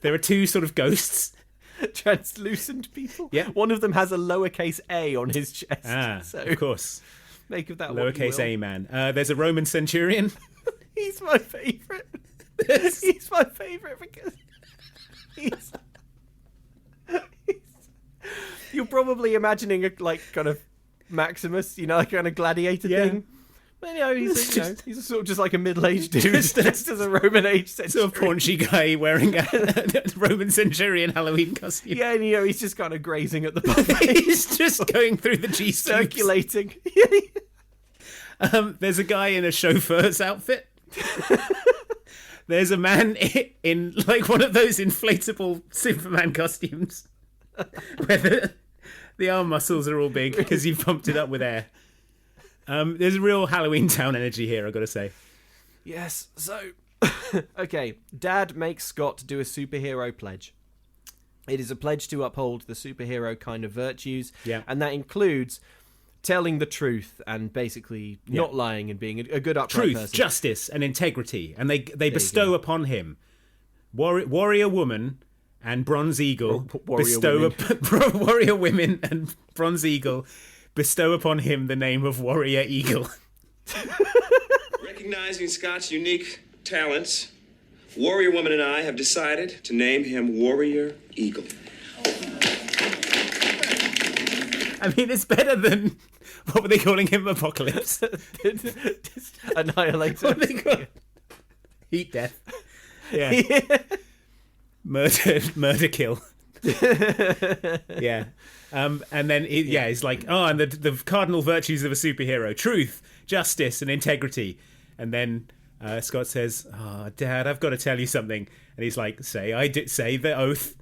[SPEAKER 3] There are two sort of ghosts.
[SPEAKER 2] Translucent people?
[SPEAKER 3] Yeah.
[SPEAKER 2] One of them has a lowercase a on his chest.
[SPEAKER 3] So of course.
[SPEAKER 2] Make of that
[SPEAKER 3] lowercase a man. There's a Roman centurion.
[SPEAKER 2] He's my favourite. He's my favourite because he's you're probably imagining a kind of Maximus, like kind of gladiator thing. But he's a sort of just like a middle-aged dude dressed as a Roman age centurion.
[SPEAKER 3] Sort of paunchy guy wearing a Roman centurion Halloween costume.
[SPEAKER 2] Yeah, and he's just kind of grazing at the buffet.
[SPEAKER 3] He's just going through the G
[SPEAKER 2] circulating.
[SPEAKER 3] There's a guy in a chauffeur's outfit. There's a man in like one of those inflatable Superman costumes where the arm muscles are all big because you've pumped it up with air. There's a real Halloween Town energy here, I've got to say.
[SPEAKER 2] Yes, so... okay, Dad makes Scott do a superhero pledge. It is a pledge to uphold the superhero kind of virtues, and that includes telling the truth and basically not lying and being a good upright person.
[SPEAKER 3] Truth, justice, and integrity. And they bestow upon him warrior woman and Bronze Eagle. Warrior women and Bronze Eagle bestow upon him the name of Warrior Eagle.
[SPEAKER 6] Recognizing Scott's unique talents, Warrior Woman and I have decided to name him Warrior Eagle.
[SPEAKER 3] I mean, it's better than... What were they calling him? Apocalypse?
[SPEAKER 2] Annihilator.
[SPEAKER 3] What were they calling? Heat death. Yeah. Murder kill. Yeah. And then, it's like, and the cardinal virtues of a superhero. Truth, justice, and integrity. And then Scott says, Dad, I've got to tell you something. And he's like, say the oath.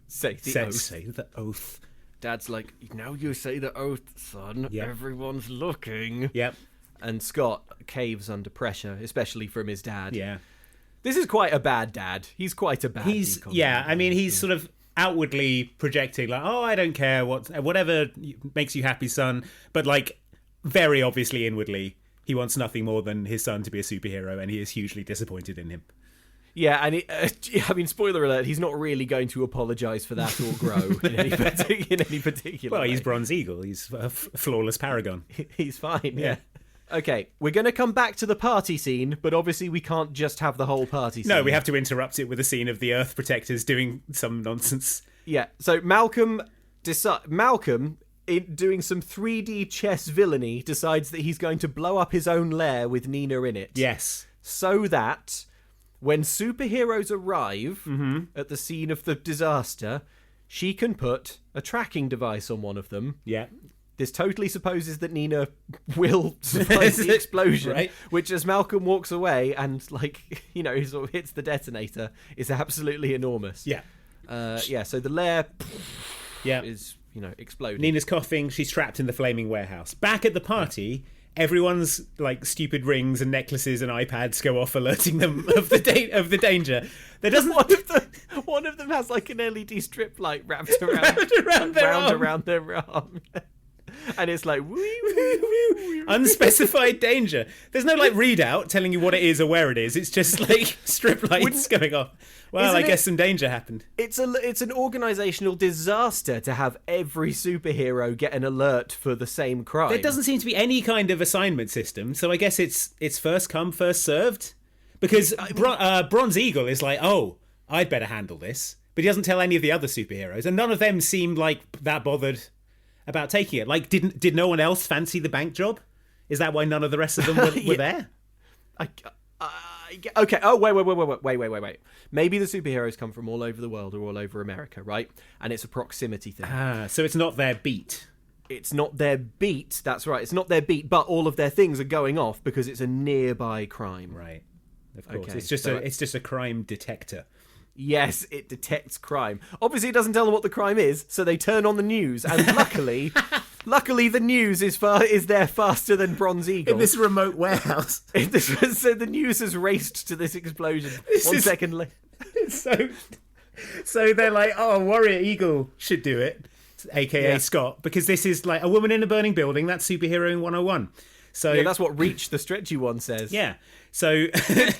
[SPEAKER 2] Say
[SPEAKER 3] the oath.
[SPEAKER 2] Dad's like, now you say the oath, son.
[SPEAKER 3] Yep.
[SPEAKER 2] Everyone's looking.
[SPEAKER 3] Yep.
[SPEAKER 2] And Scott caves under pressure, especially from his dad.
[SPEAKER 3] Yeah.
[SPEAKER 2] This is quite a bad dad. He's quite a bad DCOM.
[SPEAKER 3] I mean, he's sort of outwardly projecting like, I don't care whatever makes you happy, son. But like, very obviously inwardly, he wants nothing more than his son to be a superhero, and he is hugely disappointed in him.
[SPEAKER 2] Yeah, and I mean, spoiler alert, he's not really going to apologise for that or grow in any particular
[SPEAKER 3] Well,
[SPEAKER 2] way.
[SPEAKER 3] he's Bronze Eagle. He's a flawless paragon.
[SPEAKER 2] He's fine,
[SPEAKER 3] Yeah.
[SPEAKER 2] Okay, we're going to come back to the party scene, but obviously we can't just have the whole party scene.
[SPEAKER 3] No, we have to interrupt it with a scene of the Earth Protectors doing some nonsense.
[SPEAKER 2] Yeah, so Malcolm, in doing some 3D chess villainy, decides that he's going to blow up his own lair with Nina in it.
[SPEAKER 3] Yes.
[SPEAKER 2] So that when superheroes arrive at the scene of the disaster, she can put a tracking device on one of them.
[SPEAKER 3] Yeah.
[SPEAKER 2] This totally supposes that Nina will survive the explosion,
[SPEAKER 3] right?
[SPEAKER 2] Which, as Malcolm walks away and, sort of hits the detonator, is absolutely enormous.
[SPEAKER 3] Yeah.
[SPEAKER 2] So the lair is, exploding.
[SPEAKER 3] Nina's coughing. She's trapped in the flaming warehouse. Back at the party, everyone's, stupid rings and necklaces and iPads go off, alerting them of the danger. There doesn't...
[SPEAKER 2] One of them has, an LED strip light wrapped around their arm. And it's like, woo, woo, woo.
[SPEAKER 3] Unspecified danger. There's no readout telling you what it is or where it is. It's just strip lights going off. Well, I guess some danger happened.
[SPEAKER 2] It's an organisational disaster to have every superhero get an alert for the same crime.
[SPEAKER 3] There doesn't seem to be any kind of assignment system, so I guess it's first come, first served. Because Bronze Eagle is like, I'd better handle this. But he doesn't tell any of the other superheroes, and none of them seem that bothered about taking it. Did no one else fancy the bank job? Is that why none of the rest of them were there?
[SPEAKER 2] Okay. Oh, wait. Maybe the superheroes come from all over the world or all over America, right? And it's a proximity thing.
[SPEAKER 3] So it's not their beat.
[SPEAKER 2] It's not their beat. That's right. It's not their beat, but all of their things are going off because it's a nearby crime.
[SPEAKER 3] Right. Of course.
[SPEAKER 2] Okay,
[SPEAKER 3] it's just a crime detector.
[SPEAKER 2] Yes, it detects crime. Obviously, it doesn't tell them what the crime is, so they turn on the news. And luckily, the news is there faster than Bronze Eagle
[SPEAKER 3] in this remote warehouse.
[SPEAKER 2] So the news has raced to this explosion. One second later.
[SPEAKER 3] So they're like, Warrior Eagle should do it, aka Scott, because this is a woman in a burning building. That's superheroing 101. So
[SPEAKER 2] that's what Reach the Stretchy One says.
[SPEAKER 3] Yeah. So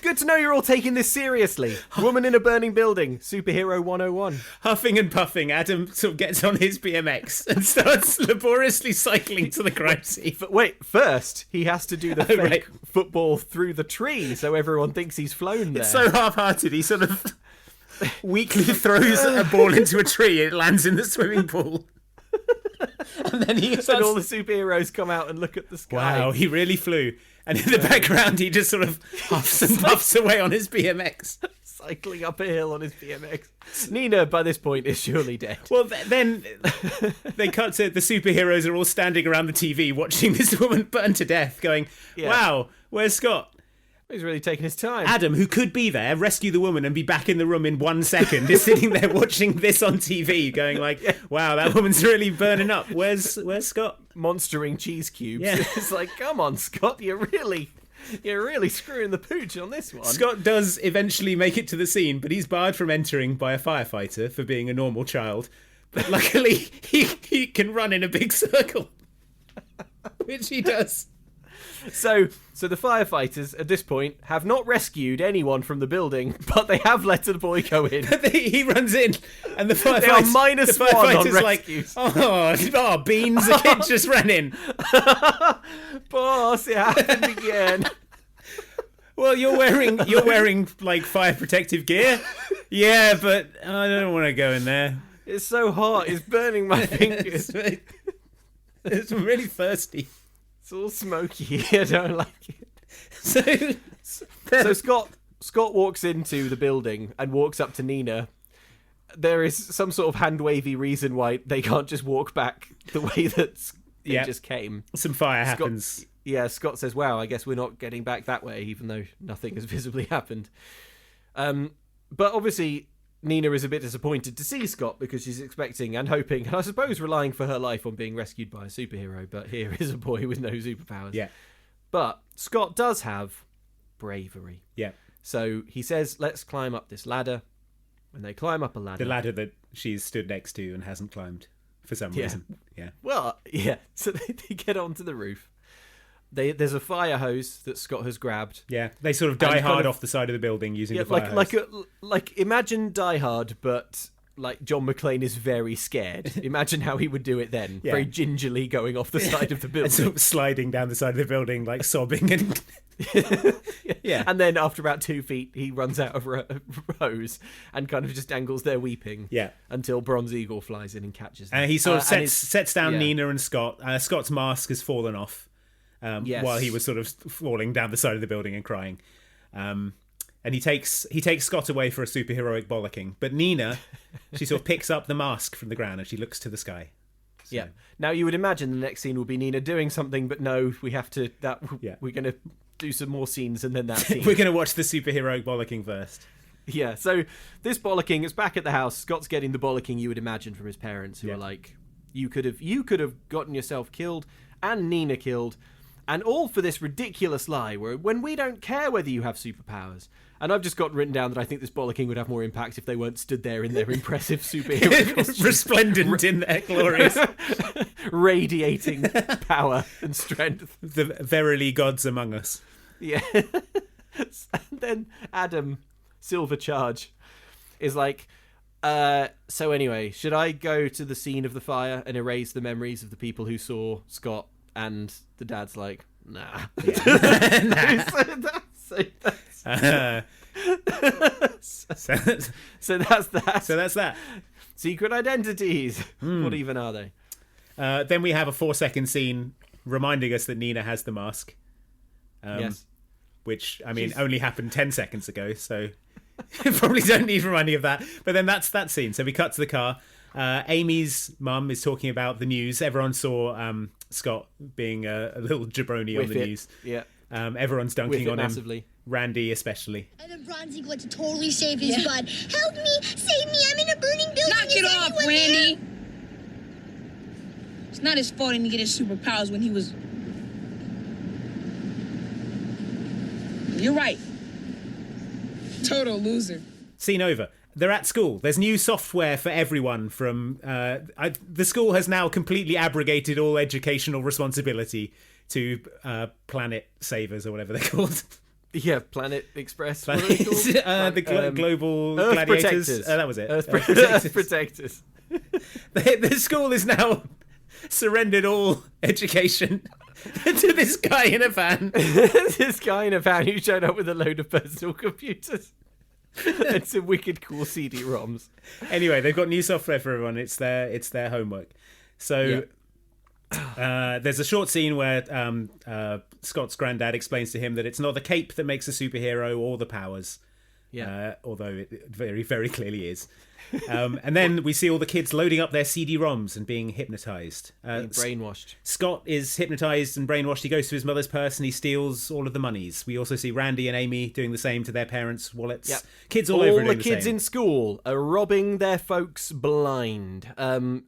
[SPEAKER 2] good to know you're all taking this seriously. Woman in a burning building, superhero 101.
[SPEAKER 3] Huffing and puffing, Adam sort of gets on his BMX and starts laboriously cycling to the crime scene.
[SPEAKER 2] Wait, first he has to do the fake football through the tree so everyone thinks he's flown there.
[SPEAKER 3] It's so half-hearted. He sort of weakly throws a ball into a tree. It lands in the swimming pool. And then
[SPEAKER 2] all the superheroes come out and look at the sky.
[SPEAKER 3] Wow, he really flew. And in the background, he just sort of huffs and puffs away on his BMX.
[SPEAKER 2] Cycling up a hill on his BMX. Nina, by this point, is surely dead.
[SPEAKER 3] Well, then they cut to the superheroes are all standing around the TV watching this woman burn to death, going, wow, where's Scott?
[SPEAKER 2] He's really taking his time.
[SPEAKER 3] Adam, who could be there, rescue the woman and be back in the room in 1 second, is sitting there watching this on TV, going wow, that woman's really burning up. Where's Scott?
[SPEAKER 2] Monstering cheese cubes.
[SPEAKER 3] Yeah.
[SPEAKER 2] It's like, come on, Scott, you're really screwing the pooch on this one.
[SPEAKER 3] Scott does eventually make it to the scene, but he's barred from entering by a firefighter for being a normal child. But luckily, he can run in a big circle. Which he does.
[SPEAKER 2] So the firefighters at this point have not rescued anyone from the building, but they have let the boy go in.
[SPEAKER 3] He runs in, and the firefighters,
[SPEAKER 2] they are minus
[SPEAKER 3] the
[SPEAKER 2] one on
[SPEAKER 3] rescues.
[SPEAKER 2] Like,
[SPEAKER 3] oh, beans! The kid just ran in.
[SPEAKER 2] Boss, it happened again.
[SPEAKER 3] Well, you're wearing like fire protective gear. Yeah, but I don't want to go in there.
[SPEAKER 2] It's so hot. It's burning my fingers.
[SPEAKER 3] It's really thirsty.
[SPEAKER 2] It's all smoky. I don't like it. So Scott walks into the building and walks up to Nina. There is some sort of hand-wavy reason why they can't just walk back the way that they just came.
[SPEAKER 3] Some fire happens.
[SPEAKER 2] Yeah, Scott says, wow, I guess we're not getting back that way, even though nothing has visibly happened. But obviously, Nina is a bit disappointed to see Scott because she's expecting and hoping, and I suppose relying for her life on being rescued by a superhero, but here is a boy with no superpowers.
[SPEAKER 3] Yeah.
[SPEAKER 2] But Scott does have bravery.
[SPEAKER 3] Yeah.
[SPEAKER 2] So he says, let's climb up this ladder. When they climb up a ladder...
[SPEAKER 3] The ladder that she's stood next to and hasn't climbed for some reason. Yeah.
[SPEAKER 2] Well, yeah. So they get onto the roof. There's a fire hose that Scott has grabbed.
[SPEAKER 3] Yeah, they sort of die hard off the side of the building using the fire hose.
[SPEAKER 2] Like imagine Die Hard, but like John McClane is very scared. Imagine how he would do it then, very gingerly going off the side of the building,
[SPEAKER 3] and sort of sliding down the side of the building, like sobbing and.
[SPEAKER 2] Yeah, and then after about 2 feet, he runs out of hose and kind of just dangles there weeping.
[SPEAKER 3] Yeah,
[SPEAKER 2] until Bronze Eagle flies in and catches them.
[SPEAKER 3] And he sort of sets down Nina and Scott. Scott's mask has fallen off. While he was sort of falling down the side of the building and crying. And he takes Scott away for a superheroic bollocking. But Nina, she sort of picks up the mask from the ground and she looks to the sky. So.
[SPEAKER 2] Yeah. Now you would imagine the next scene will be Nina doing something, but no, we have to. We're going to do some more scenes and then that scene.
[SPEAKER 3] We're going to watch the superheroic bollocking first.
[SPEAKER 2] Yeah. So this bollocking is back at the house. Scott's getting the bollocking you would imagine from his parents, who are like, you could have gotten yourself killed and Nina killed. And all for this ridiculous lie when we don't care whether you have superpowers. And I've just got written down that I think this bollocking would have more impact if they weren't stood there in their impressive superhero costumes.
[SPEAKER 3] Resplendent in their glories.
[SPEAKER 2] Radiating power and strength.
[SPEAKER 3] The verily gods among us.
[SPEAKER 2] Yeah. And then Adam, Silver Charge, is like, so anyway, should I go to the scene of the fire and erase the memories of the people who saw Scott? And the dad's like, nah. Yeah. So that's that. Secret identities. What even are they?
[SPEAKER 3] Then we have a 4-second scene reminding us that Nina has the mask.
[SPEAKER 2] Yes.
[SPEAKER 3] Which, I mean, only happened 10 seconds ago, so you probably don't need reminding of that. But then that's that scene. So we cut to the car. Amy's mum is talking about the news. Everyone saw Scott being a little jabroni on the news.
[SPEAKER 2] Yeah.
[SPEAKER 3] Everyone's dunking on him.
[SPEAKER 2] Massively.
[SPEAKER 3] Randy especially.
[SPEAKER 7] And then Bronze Eagle went to totally save his bud. Help me! Save me! I'm in a burning building!
[SPEAKER 13] Knock it off, Randy! It's not his fault he didn't get his superpowers when he was... You're right. Total loser.
[SPEAKER 3] Scene over. They're at school. There's new software for everyone from... the school has now completely abrogated all educational responsibility to Planet Savers or whatever they're called.
[SPEAKER 2] Yeah, Planet Express.
[SPEAKER 3] Global
[SPEAKER 2] Earth
[SPEAKER 3] Gladiators.
[SPEAKER 2] Protectors.
[SPEAKER 3] That was it.
[SPEAKER 2] Earth Protectors.
[SPEAKER 3] The school has now surrendered all education to this guy in a van.
[SPEAKER 2] This guy in a van who showed up with a load of personal computers. And some wicked cool CD-ROMs.
[SPEAKER 3] Anyway, they've got new software for everyone. It's their homework. So there's a short scene where Scott's granddad explains to him that it's not the cape that makes a superhero or the powers. Yeah. Although it very, very clearly is. And then we see all the kids loading up their CD-ROMs and being hypnotized.
[SPEAKER 2] Being brainwashed.
[SPEAKER 3] Scott is hypnotized and brainwashed. He goes to his mother's purse and he steals all of the monies. We also see Randy and Amy doing the same to their parents' wallets. Yep. Kids all over doing the same.
[SPEAKER 2] All the kids in school are robbing their folks blind.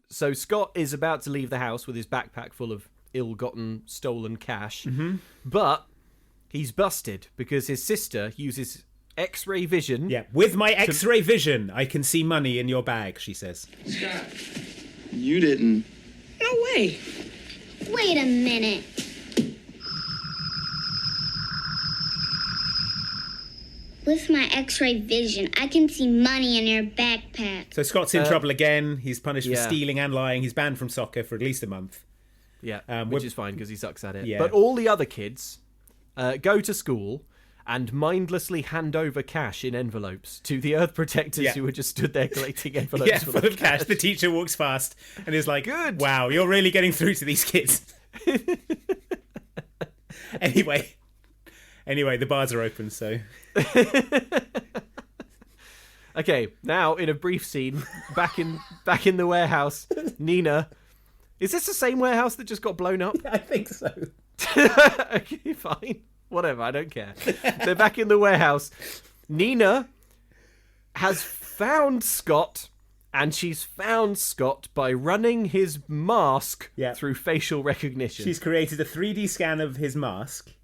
[SPEAKER 2] So Scott is about to leave the house with his backpack full of ill-gotten, stolen cash. Mm-hmm. But he's busted because his sister uses... X-ray vision.
[SPEAKER 3] Yeah, with my X-ray vision, I can see money in your bag, she says.
[SPEAKER 6] Scott, you didn't.
[SPEAKER 13] No way.
[SPEAKER 7] Wait a minute. With my x-ray vision, I can see money in your backpack.
[SPEAKER 3] So Scott's in trouble again. He's punished for stealing and lying. He's banned from soccer for at least a month.
[SPEAKER 2] Yeah, which is fine because he sucks at it.
[SPEAKER 3] Yeah.
[SPEAKER 2] But all the other kids go to school and mindlessly hand over cash in envelopes to the Earth Protectors who were just stood there collecting envelopes
[SPEAKER 3] full of cash. The teacher walks past and is like,
[SPEAKER 2] "Good,
[SPEAKER 3] wow, you're really getting through to these kids." Anyway, the bars are open, so...
[SPEAKER 2] Okay, now in a brief scene, back in the warehouse, Nina... Is this the same warehouse that just got blown up?
[SPEAKER 3] I think so.
[SPEAKER 2] Okay, fine. Whatever, I don't care. They're back in the warehouse. Nina has found Scott, and she's found Scott by running his mask through facial recognition.
[SPEAKER 3] She's created a 3D scan of his mask,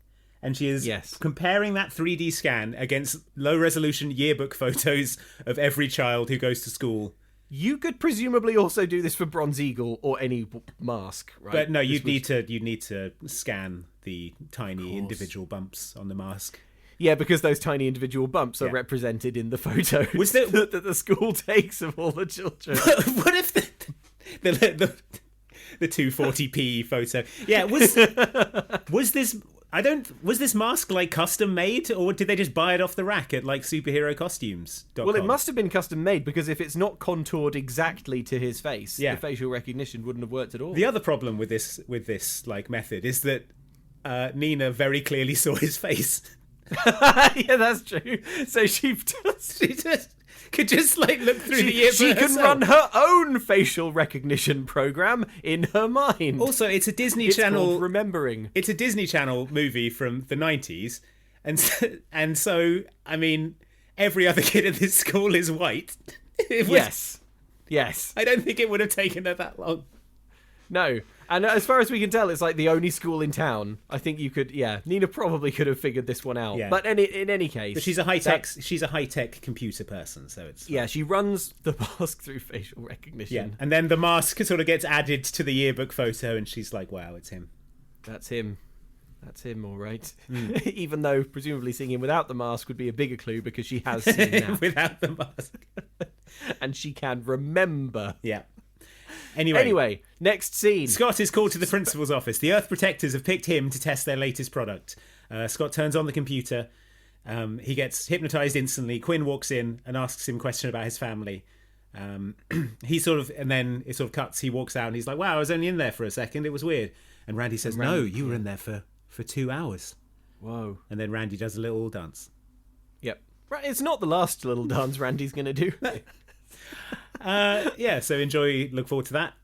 [SPEAKER 3] and she is comparing that 3D scan against low-resolution yearbook photos of every child who goes to school.
[SPEAKER 2] You could presumably also do this for Bronze Eagle or any mask, right?
[SPEAKER 3] But no, you'd need to scan the tiny individual bumps on the mask.
[SPEAKER 2] Yeah, because those tiny individual bumps are represented in the photos that the school takes of all the children.
[SPEAKER 3] What if the 240p photo? Yeah, was this mask like custom made, or did they just buy it off the rack at like superherocostumes.com?
[SPEAKER 2] Well, it must have been custom made, because if it's not contoured exactly to his face, the facial recognition wouldn't have worked at all.
[SPEAKER 3] The other problem with this like method is that Nina very clearly saw his face.
[SPEAKER 2] Yeah, that's true. So she
[SPEAKER 3] could just like look through the yearbook.
[SPEAKER 2] She can run her own facial recognition program in her mind.
[SPEAKER 3] Also, it's a Disney Channel
[SPEAKER 2] remembering.
[SPEAKER 3] It's a Disney Channel movie from the 90s, and so I mean, every other kid at this school is white.
[SPEAKER 2] Yes.
[SPEAKER 3] I don't think it would have taken her that long.
[SPEAKER 2] No. And as far as we can tell, it's like the only school in town. I think you could, Nina probably could have figured this one out.
[SPEAKER 3] Yeah.
[SPEAKER 2] But in any case,
[SPEAKER 3] but she's a high-tech computer person, so it's
[SPEAKER 2] she runs the mask through facial recognition.
[SPEAKER 3] Yeah, and then the mask sort of gets added to the yearbook photo, and she's like, "Wow, it's him."
[SPEAKER 2] That's him, all right. Even though presumably seeing him without the mask would be a bigger clue, because she has seen that
[SPEAKER 3] without the mask,
[SPEAKER 2] and she can remember.
[SPEAKER 3] Yeah.
[SPEAKER 2] Anyway, next scene.
[SPEAKER 3] Scott is called to the principal's office. The Earth Protectors have picked him to test their latest product. Scott turns on the computer. He gets hypnotized instantly. Quinn walks in and asks him a question about his family. And then it sort of cuts. He walks out and he's like, "Wow, I was only in there for a second. It was weird." And Randy says, "No, you were in there for 2 hours."
[SPEAKER 2] Whoa.
[SPEAKER 3] And then Randy does a little dance.
[SPEAKER 2] Yep. It's not the last little dance Randy's going to do.
[SPEAKER 3] So look forward to that.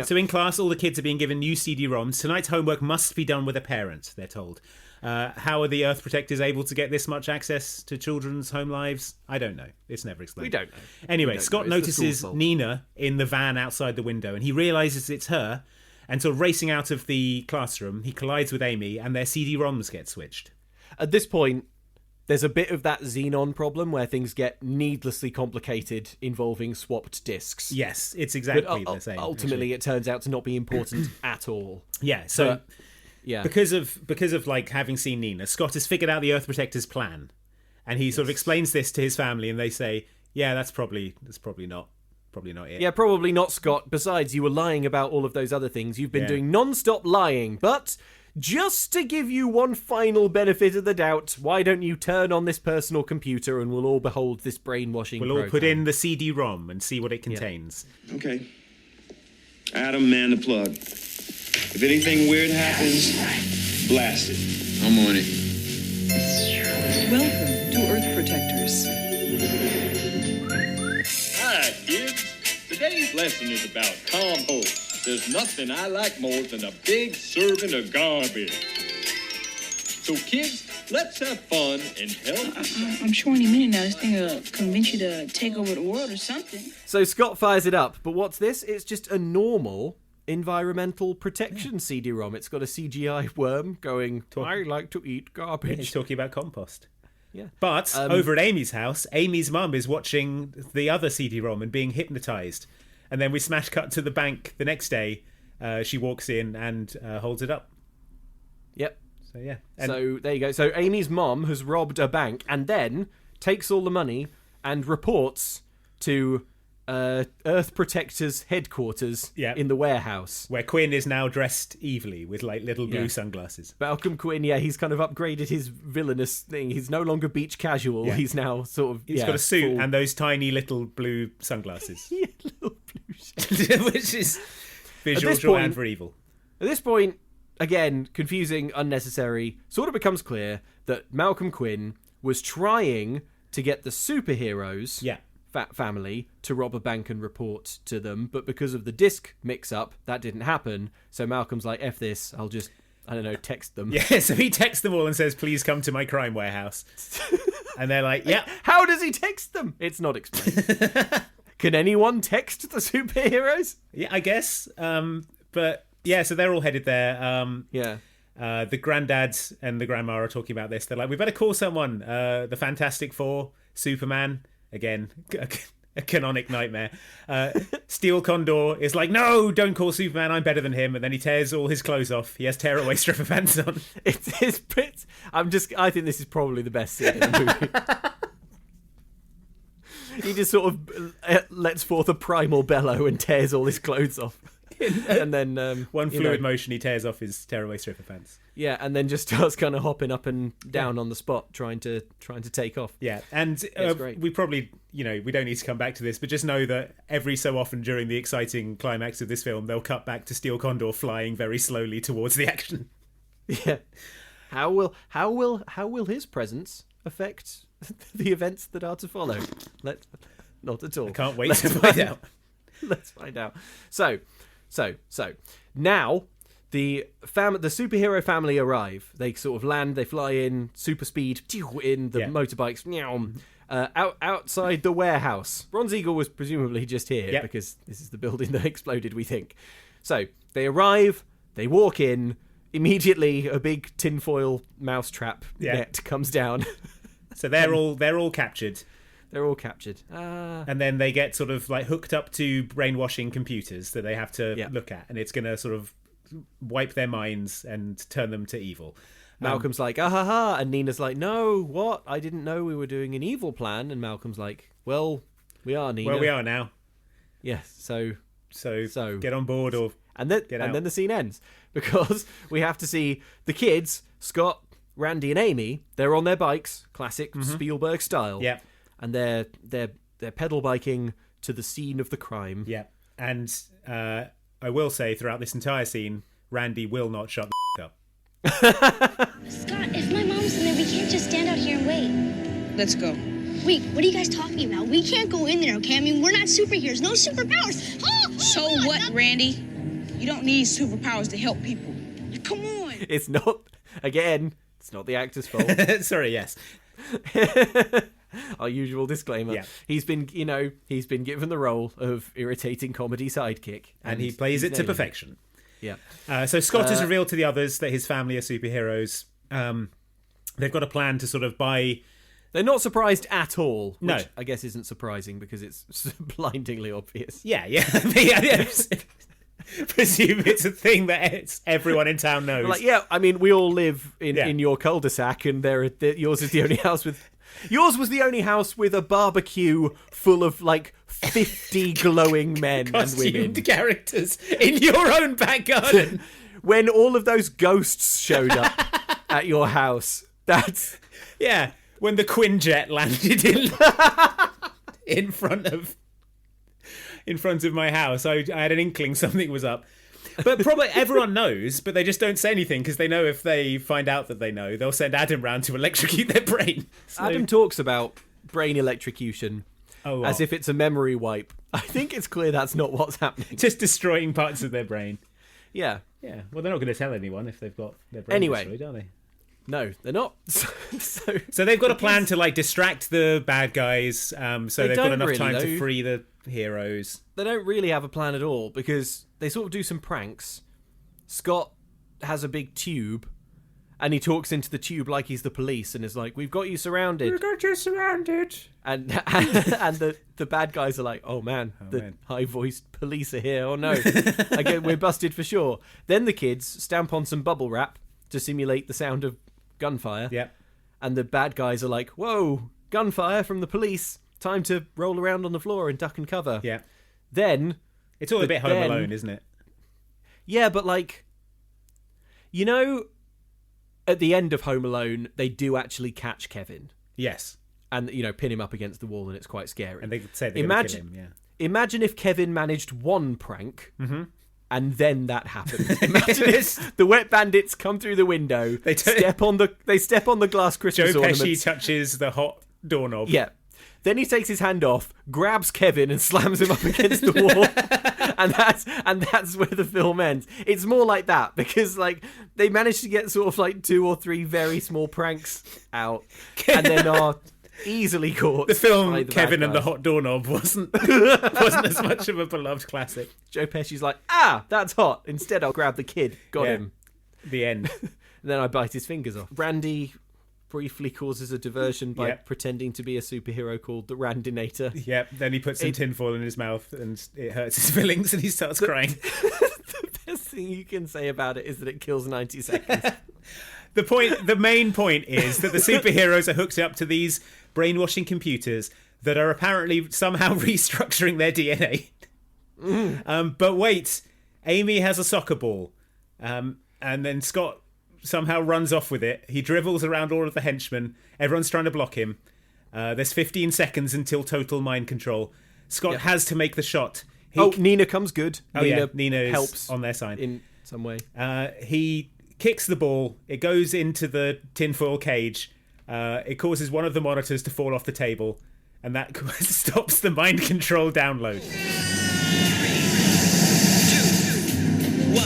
[SPEAKER 3] So in class, all the kids are being given new CD-ROMs. Tonight's homework must be done with a parent, they're told. How are the Earth Protectors able to get this much access to children's home lives? I don't know. It's never explained.
[SPEAKER 2] We don't know.
[SPEAKER 3] Anyway, Scott notices Nina in the van outside the window, and he realises it's her. And sort of racing out of the classroom, he collides with Amy, and their CD-ROMs get switched.
[SPEAKER 2] At this point, there's a bit of that Xenon problem where things get needlessly complicated involving swapped discs.
[SPEAKER 3] Yes, it's exactly the same.
[SPEAKER 2] Ultimately, it turns out to not be important at all.
[SPEAKER 3] Yeah, so because of like having seen Nina, Scott has figured out the Earth Protector's plan, and he sort of explains this to his family, and they say, "Yeah, that's probably not it."
[SPEAKER 2] Yeah, probably not, Scott. Besides, you were lying about all of those other things. You've been doing non-stop lying, but just to give you one final benefit of the doubt, why don't you turn on this personal computer and we'll all behold this brainwashing
[SPEAKER 3] program. We'll all put in the CD-ROM and see what it contains.
[SPEAKER 6] Yeah. Okay. Adam, man the plug. If anything weird happens, blast it.
[SPEAKER 11] I'm on it.
[SPEAKER 10] Welcome to Earth Protectors.
[SPEAKER 14] Hi, kids. Today's lesson is about compost. There's nothing I like more than a big serving of garbage. So, kids, let's have fun and help.
[SPEAKER 13] I'm sure any minute now this thing will convince you to take over the world or something.
[SPEAKER 2] So Scott fires it up, but what's this? It's just a normal environmental protection CD-ROM. It's got a CGI worm going, "I like to eat garbage."
[SPEAKER 3] He's talking about compost.
[SPEAKER 2] Yeah.
[SPEAKER 3] But over at Amy's house, Amy's mum is watching the other CD-ROM and being hypnotised. And then we smash cut to the bank the next day, she walks in and holds it up.
[SPEAKER 2] Yep.
[SPEAKER 3] So yeah.
[SPEAKER 2] So there you go. So Amy's mom has robbed a bank and then takes all the money and reports to Earth Protector's headquarters in the warehouse,
[SPEAKER 3] where Quinn is now dressed evilly with like little blue sunglasses.
[SPEAKER 2] Malcolm Quinn, he's kind of upgraded his villainous thing. He's no longer beach casual. Yeah. He's now sort of
[SPEAKER 3] he's got a suit and those tiny little blue sunglasses.
[SPEAKER 2] Little blue
[SPEAKER 3] which is visual shorthand for evil.
[SPEAKER 2] At this point, again, confusing, unnecessary, sort of becomes clear that Malcolm Quinn was trying to get the superheroes family to rob a bank and report to them, but because of the disc mix-up, that didn't happen. So Malcolm's like, F this, I'll just, I don't know, text them.
[SPEAKER 3] Yeah, so he texts them all and says, please come to my crime warehouse. And they're like, yeah.
[SPEAKER 2] How does he text them? It's not explained. Can anyone text the superheroes?
[SPEAKER 3] Yeah, I guess. But yeah, so they're all headed there. The granddads and the grandma are talking about this. They're like, we better call someone. The Fantastic Four, Superman. Again, a canonic nightmare. Steel Condor is like, no, don't call Superman, I'm better than him. And then he tears all his clothes off. He has tearaway stripper pants on.
[SPEAKER 2] I think this is probably the best scene in the movie. He just sort of lets forth a primal bellow and tears all his clothes off. And then
[SPEAKER 3] one fluid motion, he tears off his tearaway stripper pants.
[SPEAKER 2] Yeah, and then just starts kind of hopping up and down on the spot, trying to take off.
[SPEAKER 3] Yeah, and we probably, we don't need to come back to this, but just know that every so often during the exciting climax of this film, they'll cut back to Steel Condor flying very slowly towards the action.
[SPEAKER 2] Yeah, how will his presence affect the events that are to follow? Not at all.
[SPEAKER 3] I can't wait to find out.
[SPEAKER 2] Let's find out. So now the superhero family arrive. They sort of land. They fly in super speed in the motorbikes. Outside the warehouse. Bronze Eagle was presumably just here because this is the building that exploded, we think. So they arrive. They walk in. Immediately, a big tinfoil mousetrap net comes down.
[SPEAKER 3] So they're all captured.
[SPEAKER 2] They're all captured.
[SPEAKER 3] And then they get sort of like hooked up to brainwashing computers that they have to look at. And it's going to sort of wipe their minds and turn them to evil.
[SPEAKER 2] Malcolm's like, ha. And Nina's like, no, what? I didn't know we were doing an evil plan. And Malcolm's like, well, we are, Nina.
[SPEAKER 3] Well, we are now.
[SPEAKER 2] Yes, so
[SPEAKER 3] get on board or get out.
[SPEAKER 2] And then the scene ends. Because we have to see the kids, Scott, Randy and Amy, they're on their bikes, classic Spielberg style.
[SPEAKER 3] Yeah.
[SPEAKER 2] And they're pedal biking to the scene of the crime.
[SPEAKER 3] Yeah, and I will say throughout this entire scene, Randy will not shut the up.
[SPEAKER 7] Scott, if my mom's in there, we can't just stand out here and wait.
[SPEAKER 13] Let's go.
[SPEAKER 7] Wait, what are you guys talking about? We can't go in there, okay? I mean, we're not superheroes. No superpowers.
[SPEAKER 13] So what, Randy? You don't need superpowers to help people. Come on.
[SPEAKER 2] It's not the actor's fault.
[SPEAKER 3] Sorry, yes.
[SPEAKER 2] Our usual disclaimer. Yeah. He's been given the role of irritating comedy sidekick,
[SPEAKER 3] and he plays it to perfection.
[SPEAKER 2] Yeah.
[SPEAKER 3] So Scott has revealed to the others that his family are superheroes. They've got a plan to sort of buy.
[SPEAKER 2] They're not surprised at all. Which
[SPEAKER 3] No,
[SPEAKER 2] I guess isn't surprising because it's blindingly obvious.
[SPEAKER 3] Yeah. Presume it's a thing that everyone in town knows.
[SPEAKER 2] Like, I mean, we all live in your cul-de-sac, and yours is the only house with. Yours was the only house with a barbecue full of like 50 glowing men and women.
[SPEAKER 3] Characters in your own back garden.
[SPEAKER 2] When all of those ghosts showed up at your house, that's
[SPEAKER 3] when the Quinjet landed in front of my house. I had an inkling something was up. But probably everyone knows, but they just don't say anything because they know if they find out that they know, they'll send Adam round to electrocute their brain. So...
[SPEAKER 2] Adam talks about brain electrocution as if it's a memory wipe. I think it's clear that's not what's happening.
[SPEAKER 3] Just destroying parts of their brain.
[SPEAKER 2] Yeah.
[SPEAKER 3] Yeah. Well, they're not going to tell anyone if they've got their brain destroyed, are they?
[SPEAKER 2] No, they're not.
[SPEAKER 3] So they've got a plan to like distract the bad guys. So they've got enough time to free the heroes.
[SPEAKER 2] They don't really have a plan at all because they sort of do some pranks. Scott has a big tube And he talks into the tube like he's the police and is like, "We've got you surrounded."
[SPEAKER 3] We got you surrounded.
[SPEAKER 2] And the bad guys are like, "Oh man, high-voiced police are here. Oh no, again, we're busted for sure." Then the kids stamp on some bubble wrap to simulate the sound of gunfire.
[SPEAKER 3] Yep.
[SPEAKER 2] And the bad guys are like, "Whoa, gunfire from the police. Time to roll around on the floor and duck and cover."
[SPEAKER 3] Yeah.
[SPEAKER 2] Then
[SPEAKER 3] it's all a bit Home Alone, isn't it?
[SPEAKER 2] Yeah, but like, you know, at the end of Home Alone, they do actually catch Kevin.
[SPEAKER 3] Yes.
[SPEAKER 2] And, you know, pin him up against the wall, and it's quite scary.
[SPEAKER 3] And they say they're going to kill him, yeah.
[SPEAKER 2] Imagine if Kevin managed one prank, and then that happened. Imagine if the wet bandits come through the window, they step on the glass Christmas ornaments.
[SPEAKER 3] Joe Pesci touches the hot doorknob.
[SPEAKER 2] Yeah. Then he takes his hand off, grabs Kevin, and slams him up against the wall. and that's where the film ends. It's more like that, because like they managed to get sort of like 2 or 3 very small pranks out, and then are easily caught.
[SPEAKER 3] The film
[SPEAKER 2] by the
[SPEAKER 3] Kevin
[SPEAKER 2] bad
[SPEAKER 3] and the
[SPEAKER 2] guys.
[SPEAKER 3] Hot Doorknob wasn't as much of a beloved classic.
[SPEAKER 2] Joe Pesci's like, that's hot. Instead, I'll grab the kid. Got him.
[SPEAKER 3] The end.
[SPEAKER 2] And then I bite his fingers off. Randy briefly causes a diversion by pretending to be a superhero called the Randinator.
[SPEAKER 3] Yep. Then he puts some tinfoil in his mouth and it hurts his feelings and he starts crying.
[SPEAKER 2] The best thing you can say about it is that it kills 90 seconds.
[SPEAKER 3] The main point is that the superheroes are hooked up to these brainwashing computers that are apparently somehow restructuring their DNA. But wait, Amy has a soccer ball, and then Scott somehow runs off with it. He dribbles around all of the henchmen. Everyone's trying to block him. There's 15 seconds until total mind control. Scott has to make the shot.
[SPEAKER 2] Nina comes good.
[SPEAKER 3] Nina
[SPEAKER 2] helps
[SPEAKER 3] is on their side
[SPEAKER 2] in some way.
[SPEAKER 3] He kicks the ball. It goes into the tinfoil cage. It causes one of the monitors to fall off the table, and that stops the mind control download.
[SPEAKER 10] 3, 2, 1.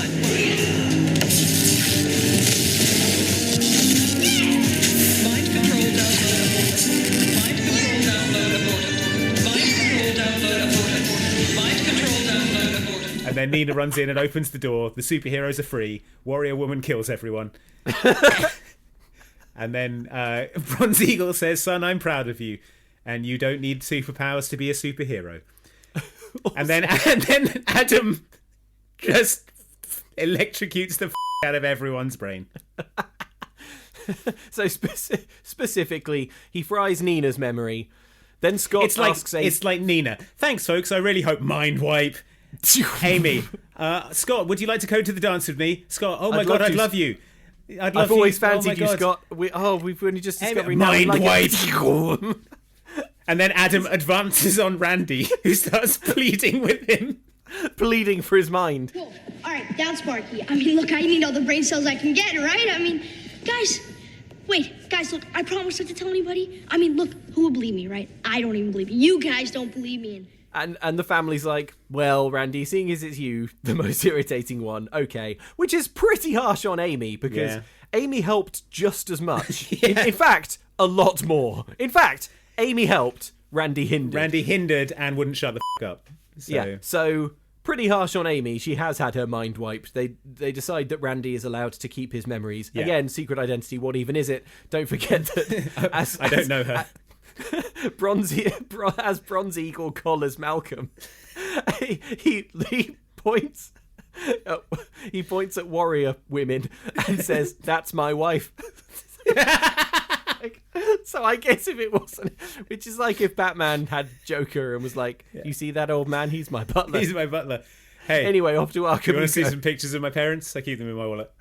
[SPEAKER 10] Mind control download aborted. Mind control download aborted. Mind control download aborted.
[SPEAKER 3] And then Nina runs in and opens the door. The superheroes are free. Warrior Woman kills everyone. And then Bronze Eagle says, "Son, I'm proud of you. And you don't need superpowers to be a superhero." and then Adam just electrocutes the out of everyone's brain.
[SPEAKER 2] So specifically, he fries Nina's memory. Then Scott asks
[SPEAKER 3] it's like Nina. "Thanks, folks. I really hope mind wipe." Amy, Scott, would you like to go to the dance with me? Scott, oh my God, I'd love you.
[SPEAKER 2] I've always fancied you, Scott. We've only just discovered
[SPEAKER 3] mind wipe. And then Adam advances on Randy, who starts pleading with him.
[SPEAKER 2] Pleading for his mind.
[SPEAKER 7] Cool. All right, down Sparky. I mean, look, I need all the brain cells I can get, right? I mean, guys, look, I promise not to tell anybody. I mean, look, who will believe me, right? I don't even believe me. You guys don't believe me.
[SPEAKER 2] And the family's like, "Well, Randy, seeing as it's you, the most irritating one, okay." Which is pretty harsh on Amy, because Amy helped just as much. In fact, a lot more. In fact, Amy helped, Randy hindered.
[SPEAKER 3] Randy hindered and wouldn't shut the up.
[SPEAKER 2] So pretty harsh on Amy. She has had her mind wiped. They decide that Randy is allowed to keep his memories.
[SPEAKER 3] Yeah.
[SPEAKER 2] Again, secret identity, what even is it? Don't forget that...
[SPEAKER 3] I don't know her.
[SPEAKER 2] Bronze Eagle collars Malcolm. He points at warrior women and says, "That's my wife." So I guess if it wasn't, which is like if Batman had Joker and was like, "You see that old man? He's my butler."
[SPEAKER 3] He's my butler. Hey.
[SPEAKER 2] Anyway, off to Arkham.
[SPEAKER 3] You want to see some pictures of my parents? I keep them in my wallet.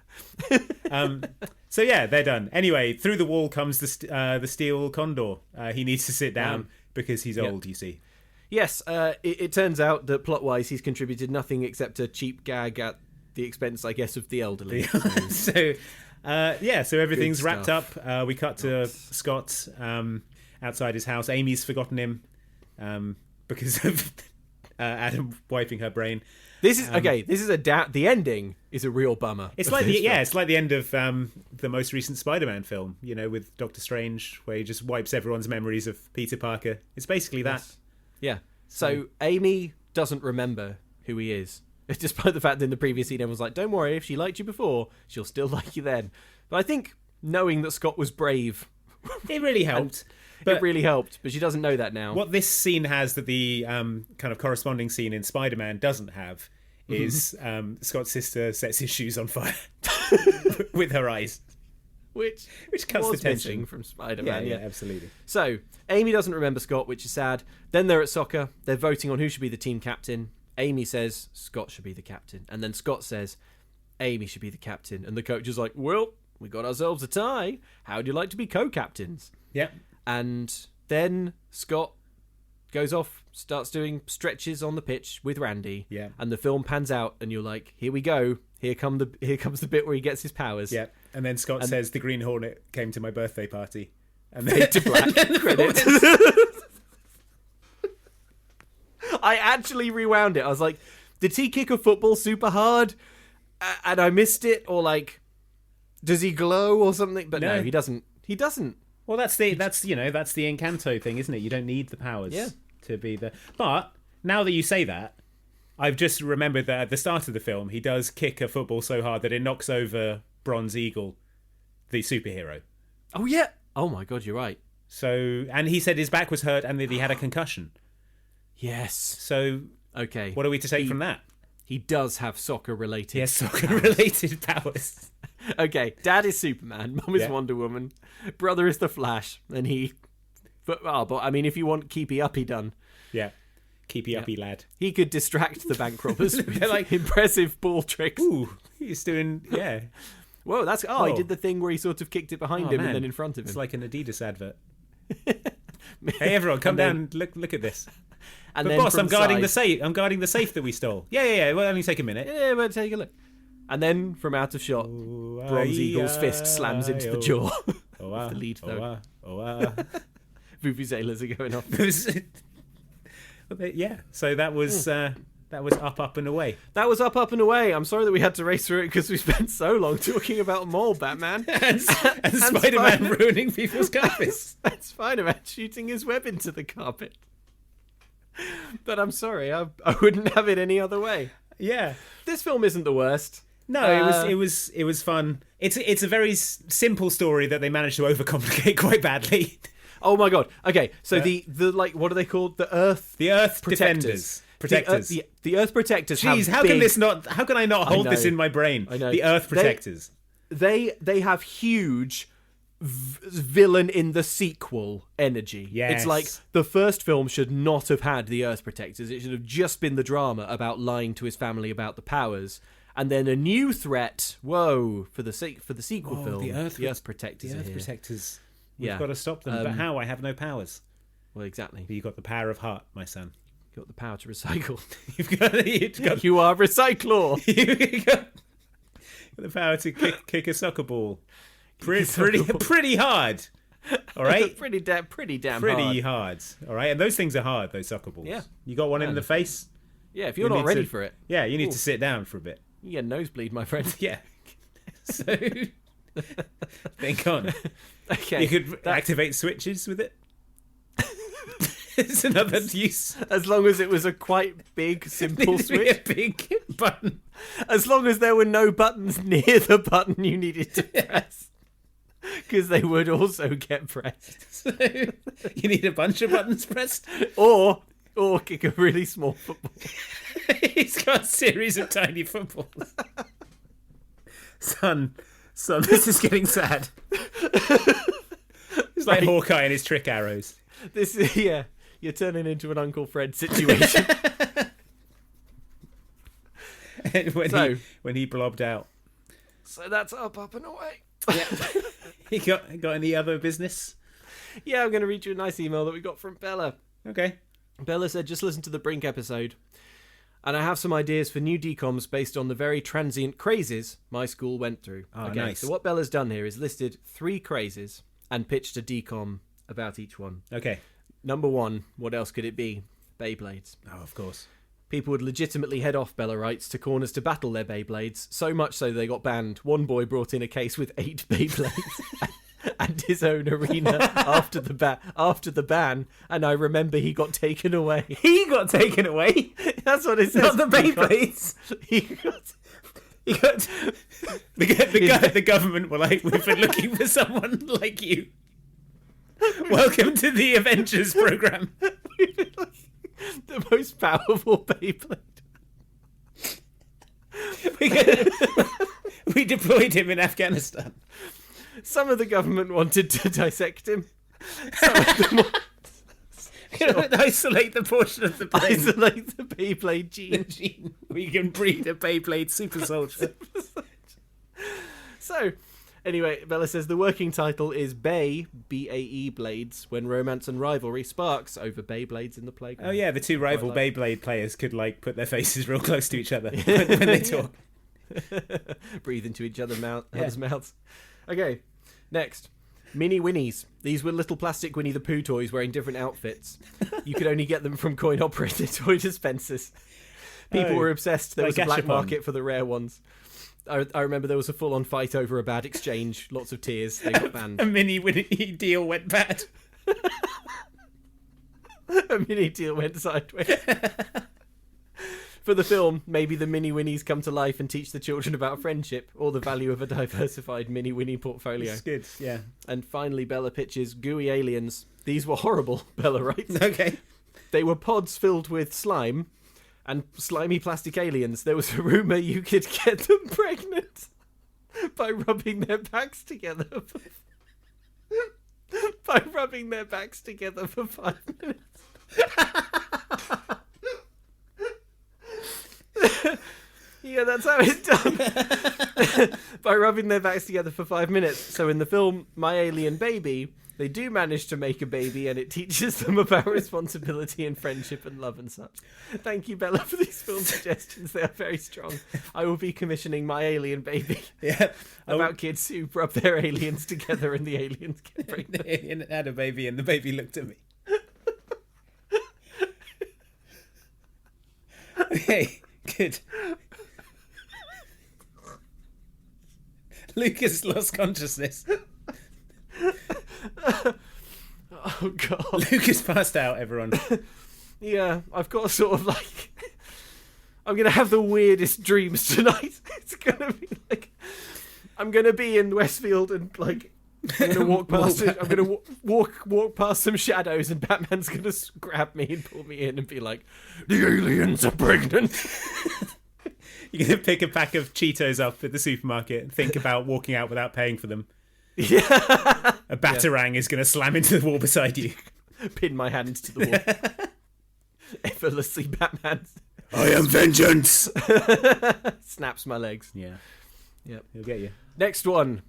[SPEAKER 3] So yeah, they're done. Anyway, through the wall comes the steel condor. He needs to sit down because he's old, you see.
[SPEAKER 2] Yes, it turns out that plot-wise he's contributed nothing except a cheap gag at the expense, I guess, of the elderly.
[SPEAKER 3] So everything's wrapped up. We cut to Scott outside his house. Amy's forgotten him because of Adam wiping her brain.
[SPEAKER 2] This is the ending is a real bummer.
[SPEAKER 3] It's like the end of the most recent Spider-Man film, with Doctor Strange, where he just wipes everyone's memories of Peter Parker. It's basically that.
[SPEAKER 2] Yeah. So Amy doesn't remember who he is, despite the fact that in the previous scene everyone's like, "Don't worry, if she liked you before, she'll still like you then." But I think knowing that Scott was brave.
[SPEAKER 3] It really helped.
[SPEAKER 2] It really helped, but she doesn't know that now.
[SPEAKER 3] What this scene has that the kind of corresponding scene in Spider-Man doesn't have is Scott's sister sets his shoes on fire with her eyes.
[SPEAKER 2] Which
[SPEAKER 3] cuts the
[SPEAKER 2] was
[SPEAKER 3] tension
[SPEAKER 2] missing from Spider-Man.
[SPEAKER 3] Yeah, absolutely.
[SPEAKER 2] So, Amy doesn't remember Scott, which is sad. Then they're at soccer. They're voting on who should be the team captain. Amy says Scott should be the captain. And then Scott says Amy should be the captain. And the coach is like, well, we got ourselves a tie. How do you like to be co-captains?
[SPEAKER 3] Yeah.
[SPEAKER 2] And then Scott goes off, starts doing stretches on the pitch with Randy.
[SPEAKER 3] Yeah.
[SPEAKER 2] And the film pans out, and you're like, here we go. Here comes the bit where he gets his powers.
[SPEAKER 3] Yeah. And then Scott says, the Green Hornet came to my birthday party. And then
[SPEAKER 2] fade to black. Credits. I actually rewound it. I was like, did he kick a football super hard and I missed it? Or like, does he glow or something? But no, he doesn't. He doesn't.
[SPEAKER 3] Well, that's the Encanto thing, isn't it? You don't need the powers to be the... But now that you say that, I've just remembered that at the start of the film, he does kick a football so hard that it knocks over Bronze Eagle, the superhero.
[SPEAKER 2] Oh, yeah. Oh, my God, you're right.
[SPEAKER 3] So, and he said his back was hurt and that he had a concussion.
[SPEAKER 2] Yes.
[SPEAKER 3] So,
[SPEAKER 2] okay.
[SPEAKER 3] What are we to take from that?
[SPEAKER 2] He does have soccer-related
[SPEAKER 3] Yes, soccer-related powers.
[SPEAKER 2] Okay, Dad is Superman, Mum is Wonder Woman, brother is the Flash, and he... But I mean, if you want keepy uppy done...
[SPEAKER 3] Yeah, keepy uppy lad.
[SPEAKER 2] He could distract the bank robbers with like impressive ball tricks.
[SPEAKER 3] Ooh, he's doing... Yeah.
[SPEAKER 2] Whoa, that's... Oh, he did the thing where he sort of kicked it behind him and then in front of him.
[SPEAKER 3] It's like an Adidas advert. Hey, everyone, come down, look at this.
[SPEAKER 2] And
[SPEAKER 3] but
[SPEAKER 2] then
[SPEAKER 3] boss, I'm guarding the safe. I'm guarding the safe that we stole. Yeah. Well, only take a minute.
[SPEAKER 2] Yeah, but take a look. And then, from out of shot, Bronze Eagle's fist slams into the jaw of the lead throw. Vuvuzelas are going off.
[SPEAKER 3] Yeah, so that was Up and Away.
[SPEAKER 2] That was Up and Away. I'm sorry that we had to race through it because we spent so long talking about Mole Batman.
[SPEAKER 3] and Spider-Man ruining people's carpets.
[SPEAKER 2] And Spider-Man shooting his web into the carpet. But I'm sorry, I wouldn't have it any other way.
[SPEAKER 3] Yeah.
[SPEAKER 2] This film isn't the worst.
[SPEAKER 3] No, it was fun. It's a very simple story that they managed to overcomplicate quite badly.
[SPEAKER 2] Oh my God. Okay, so the like, what are they called? The Earth
[SPEAKER 3] Defenders. Protectors.
[SPEAKER 2] The Earth Protectors.
[SPEAKER 3] Jeez, how can I not hold this in my brain?
[SPEAKER 2] I know.
[SPEAKER 3] The Earth Protectors.
[SPEAKER 2] They have huge villain in the sequel energy.
[SPEAKER 3] Yes.
[SPEAKER 2] It's like the first film should not have had the Earth Protectors. It should have just been the drama about lying to his family about the powers. And then a new threat, for the sequel film, the Earth Protectors.
[SPEAKER 3] The Earth Protectors.
[SPEAKER 2] We've
[SPEAKER 3] got to stop them. But how? I have no powers.
[SPEAKER 2] Well, exactly.
[SPEAKER 3] But you've got the power of heart, my son.
[SPEAKER 2] You've got the power to recycle.
[SPEAKER 3] you've got
[SPEAKER 2] you are recyclor.
[SPEAKER 3] You've got the power to kick a soccer ball. Pretty hard. All right?
[SPEAKER 2] pretty damn
[SPEAKER 3] hard. All right? And those things are hard, those soccer balls.
[SPEAKER 2] Yeah.
[SPEAKER 3] You got one in the face?
[SPEAKER 2] Yeah, if you're not ready for it.
[SPEAKER 3] Yeah, you need to sit down for a bit.
[SPEAKER 2] You get a nosebleed, my friend.
[SPEAKER 3] Yeah. So, think on.
[SPEAKER 2] Okay.
[SPEAKER 3] You could activate switches with it. It's another use.
[SPEAKER 2] As long as it was a quite big, simple switch.
[SPEAKER 3] A big button.
[SPEAKER 2] As long as there were no buttons near the button you needed to press. Because they would also get pressed.
[SPEAKER 3] So, you need a bunch of buttons pressed?
[SPEAKER 2] Or kick a really small football.
[SPEAKER 3] He's got a series of tiny footballs. Son, this is getting sad. It's like Hawkeye and his trick arrows.
[SPEAKER 2] This is, you're turning into an Uncle Fred situation.
[SPEAKER 3] when he blobbed out.
[SPEAKER 2] So that's Up and Away.
[SPEAKER 3] Yeah. You got any other business?
[SPEAKER 2] Yeah, I'm going to read you a nice email that we got from Bella.
[SPEAKER 3] Okay.
[SPEAKER 2] Bella said, just listen to the Brink episode, and I have some ideas for new DCOMs based on the very transient crazes my school went through.
[SPEAKER 3] Oh,
[SPEAKER 2] okay,
[SPEAKER 3] nice.
[SPEAKER 2] So what Bella's done here is listed 3 crazes and pitched a DCOM about each one.
[SPEAKER 3] Okay.
[SPEAKER 2] Number 1, what else could it be? Beyblades.
[SPEAKER 3] Oh, of course.
[SPEAKER 2] People would legitimately head off, Bella writes, to corners to battle their Beyblades, so much so they got banned. One boy brought in a case with 8 Beyblades and his own arena after the ban, and I remember he got taken away.
[SPEAKER 3] He got taken away?
[SPEAKER 2] That's what it says.
[SPEAKER 3] Not the Beyblades. The government were like, we've been looking for someone like you. Welcome to the Avengers program.
[SPEAKER 2] The most powerful Beyblade.
[SPEAKER 3] We deployed him in Afghanistan.
[SPEAKER 2] Some of the government wanted to dissect him. Some of them
[SPEAKER 3] isolate the portion of the brain.
[SPEAKER 2] Isolate the Beyblade gene.
[SPEAKER 3] We can breed a Beyblade super soldier.
[SPEAKER 2] So, anyway, Bella says the working title is Bay, B-A-E Blades, when romance and rivalry sparks over Beyblades in the playground.
[SPEAKER 3] Oh yeah, the two rival Beyblade players could put their faces real close to each other when they talk.
[SPEAKER 2] Breathe into each other's mouths. Okay, next. Mini Winnies. These were little plastic Winnie the Pooh toys wearing different outfits. You could only get them from coin-operated toy dispensers. People were obsessed. There was a black market for the rare ones. I remember there was a full-on fight over a bad exchange. Lots of tears. They got banned.
[SPEAKER 3] A Mini Winnie deal went bad.
[SPEAKER 2] A Mini deal went sideways. For the film, maybe the Mini Winnies come to life and teach the children about friendship or the value of a diversified Mini Winnie portfolio.
[SPEAKER 3] It's good, yeah.
[SPEAKER 2] And finally, Bella pitches gooey aliens. These were horrible, Bella writes.
[SPEAKER 3] Okay.
[SPEAKER 2] They were pods filled with slime and slimy plastic aliens. There was a rumour you could get them pregnant by rubbing their backs together. By rubbing their backs together for 5 minutes. Yeah, that's how it's done. By rubbing their backs together for 5 minutes. So in the film My Alien Baby, they do manage to make a baby, and it teaches them about responsibility and friendship and love and such. Thank you, Bella, for these film suggestions. They are very strong. I will be commissioning My Alien Baby.
[SPEAKER 3] Yeah,
[SPEAKER 2] about kids who rub their aliens together and the aliens get pregnant.
[SPEAKER 3] The alien had a baby and the baby looked at me. Okay, good. Lucas lost consciousness.
[SPEAKER 2] Oh, God.
[SPEAKER 3] Lucas passed out, everyone.
[SPEAKER 2] Yeah, I've got sort of I'm going to have the weirdest dreams tonight. It's going to be I'm going to be in Westfield and I'm going to walk past I'm going to walk past some shadows, and Batman's going to grab me and pull me in and be like, the aliens are pregnant.
[SPEAKER 3] You're going to pick a pack of Cheetos up at the supermarket and think about walking out without paying for them.
[SPEAKER 2] Yeah.
[SPEAKER 3] A Batarang is going to slam into the wall beside you.
[SPEAKER 2] Pin my hand to the wall. Effortlessly Batman.
[SPEAKER 3] I am vengeance.
[SPEAKER 2] Snaps my legs.
[SPEAKER 3] Yeah.
[SPEAKER 2] Yep.
[SPEAKER 3] He'll get you.
[SPEAKER 2] Next one.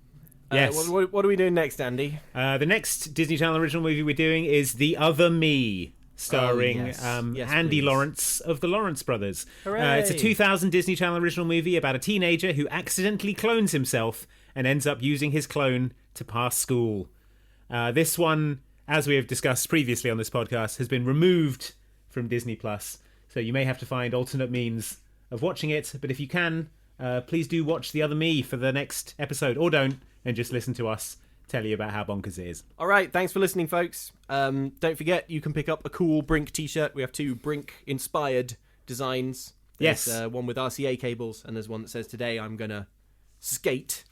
[SPEAKER 3] Yes.
[SPEAKER 2] What are we doing next, Andy?
[SPEAKER 3] The next Disney Channel original movie we're doing is The Other Me, starring Andy
[SPEAKER 2] please.
[SPEAKER 3] Lawrence of the Lawrence Brothers.
[SPEAKER 2] Hooray.
[SPEAKER 3] It's a 2000 Disney Channel original movie about a teenager who accidentally clones himself and ends up using his clone to pass school. This one, as we have discussed previously on this podcast, has been removed from Disney+, so you may have to find alternate means of watching it, but if you can, please do watch The Other Me for the next episode, or don't, and just listen to us tell you about how bonkers it is.
[SPEAKER 2] All right, thanks for listening, folks. Don't forget, you can pick up a cool Brink t-shirt. We have 2 Brink-inspired designs. There's, one with RCA cables, and there's one that says, today I'm going to skate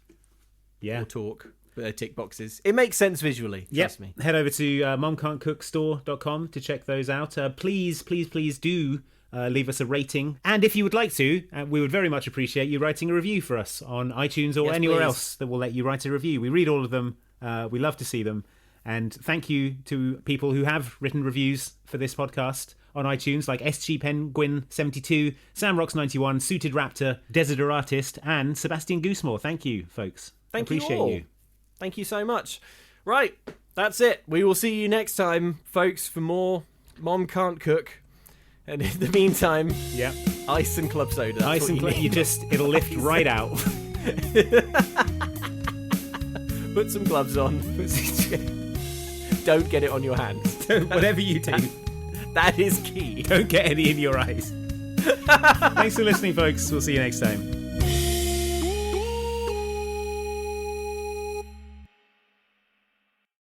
[SPEAKER 2] or talk. Tick boxes. It makes sense visually, trust me.
[SPEAKER 3] Head over to momcan'tcookstore.com to check those out. Please do leave us a rating. And if you would like to, we would very much appreciate you writing a review for us on iTunes or anywhere else that will let you write a review. We read all of them. We love to see them. And thank you to people who have written reviews for this podcast on iTunes, like SG Penguin 72, SamRocks91, Suited Raptor, Desert Artist, and Sebastian Goosemore. Thank you, folks. Appreciate you.
[SPEAKER 2] Thank you so much. Right, that's it. We will see you next time, folks, for more Mom Can't Cook. And in the meantime, ice and club soda.
[SPEAKER 3] Ice and club, it'll lift right out.
[SPEAKER 2] Put some gloves on. Don't get it on your hands.
[SPEAKER 3] Whatever you do.
[SPEAKER 2] That is key.
[SPEAKER 3] Don't get any in your eyes. Thanks for listening, folks. We'll see you next time.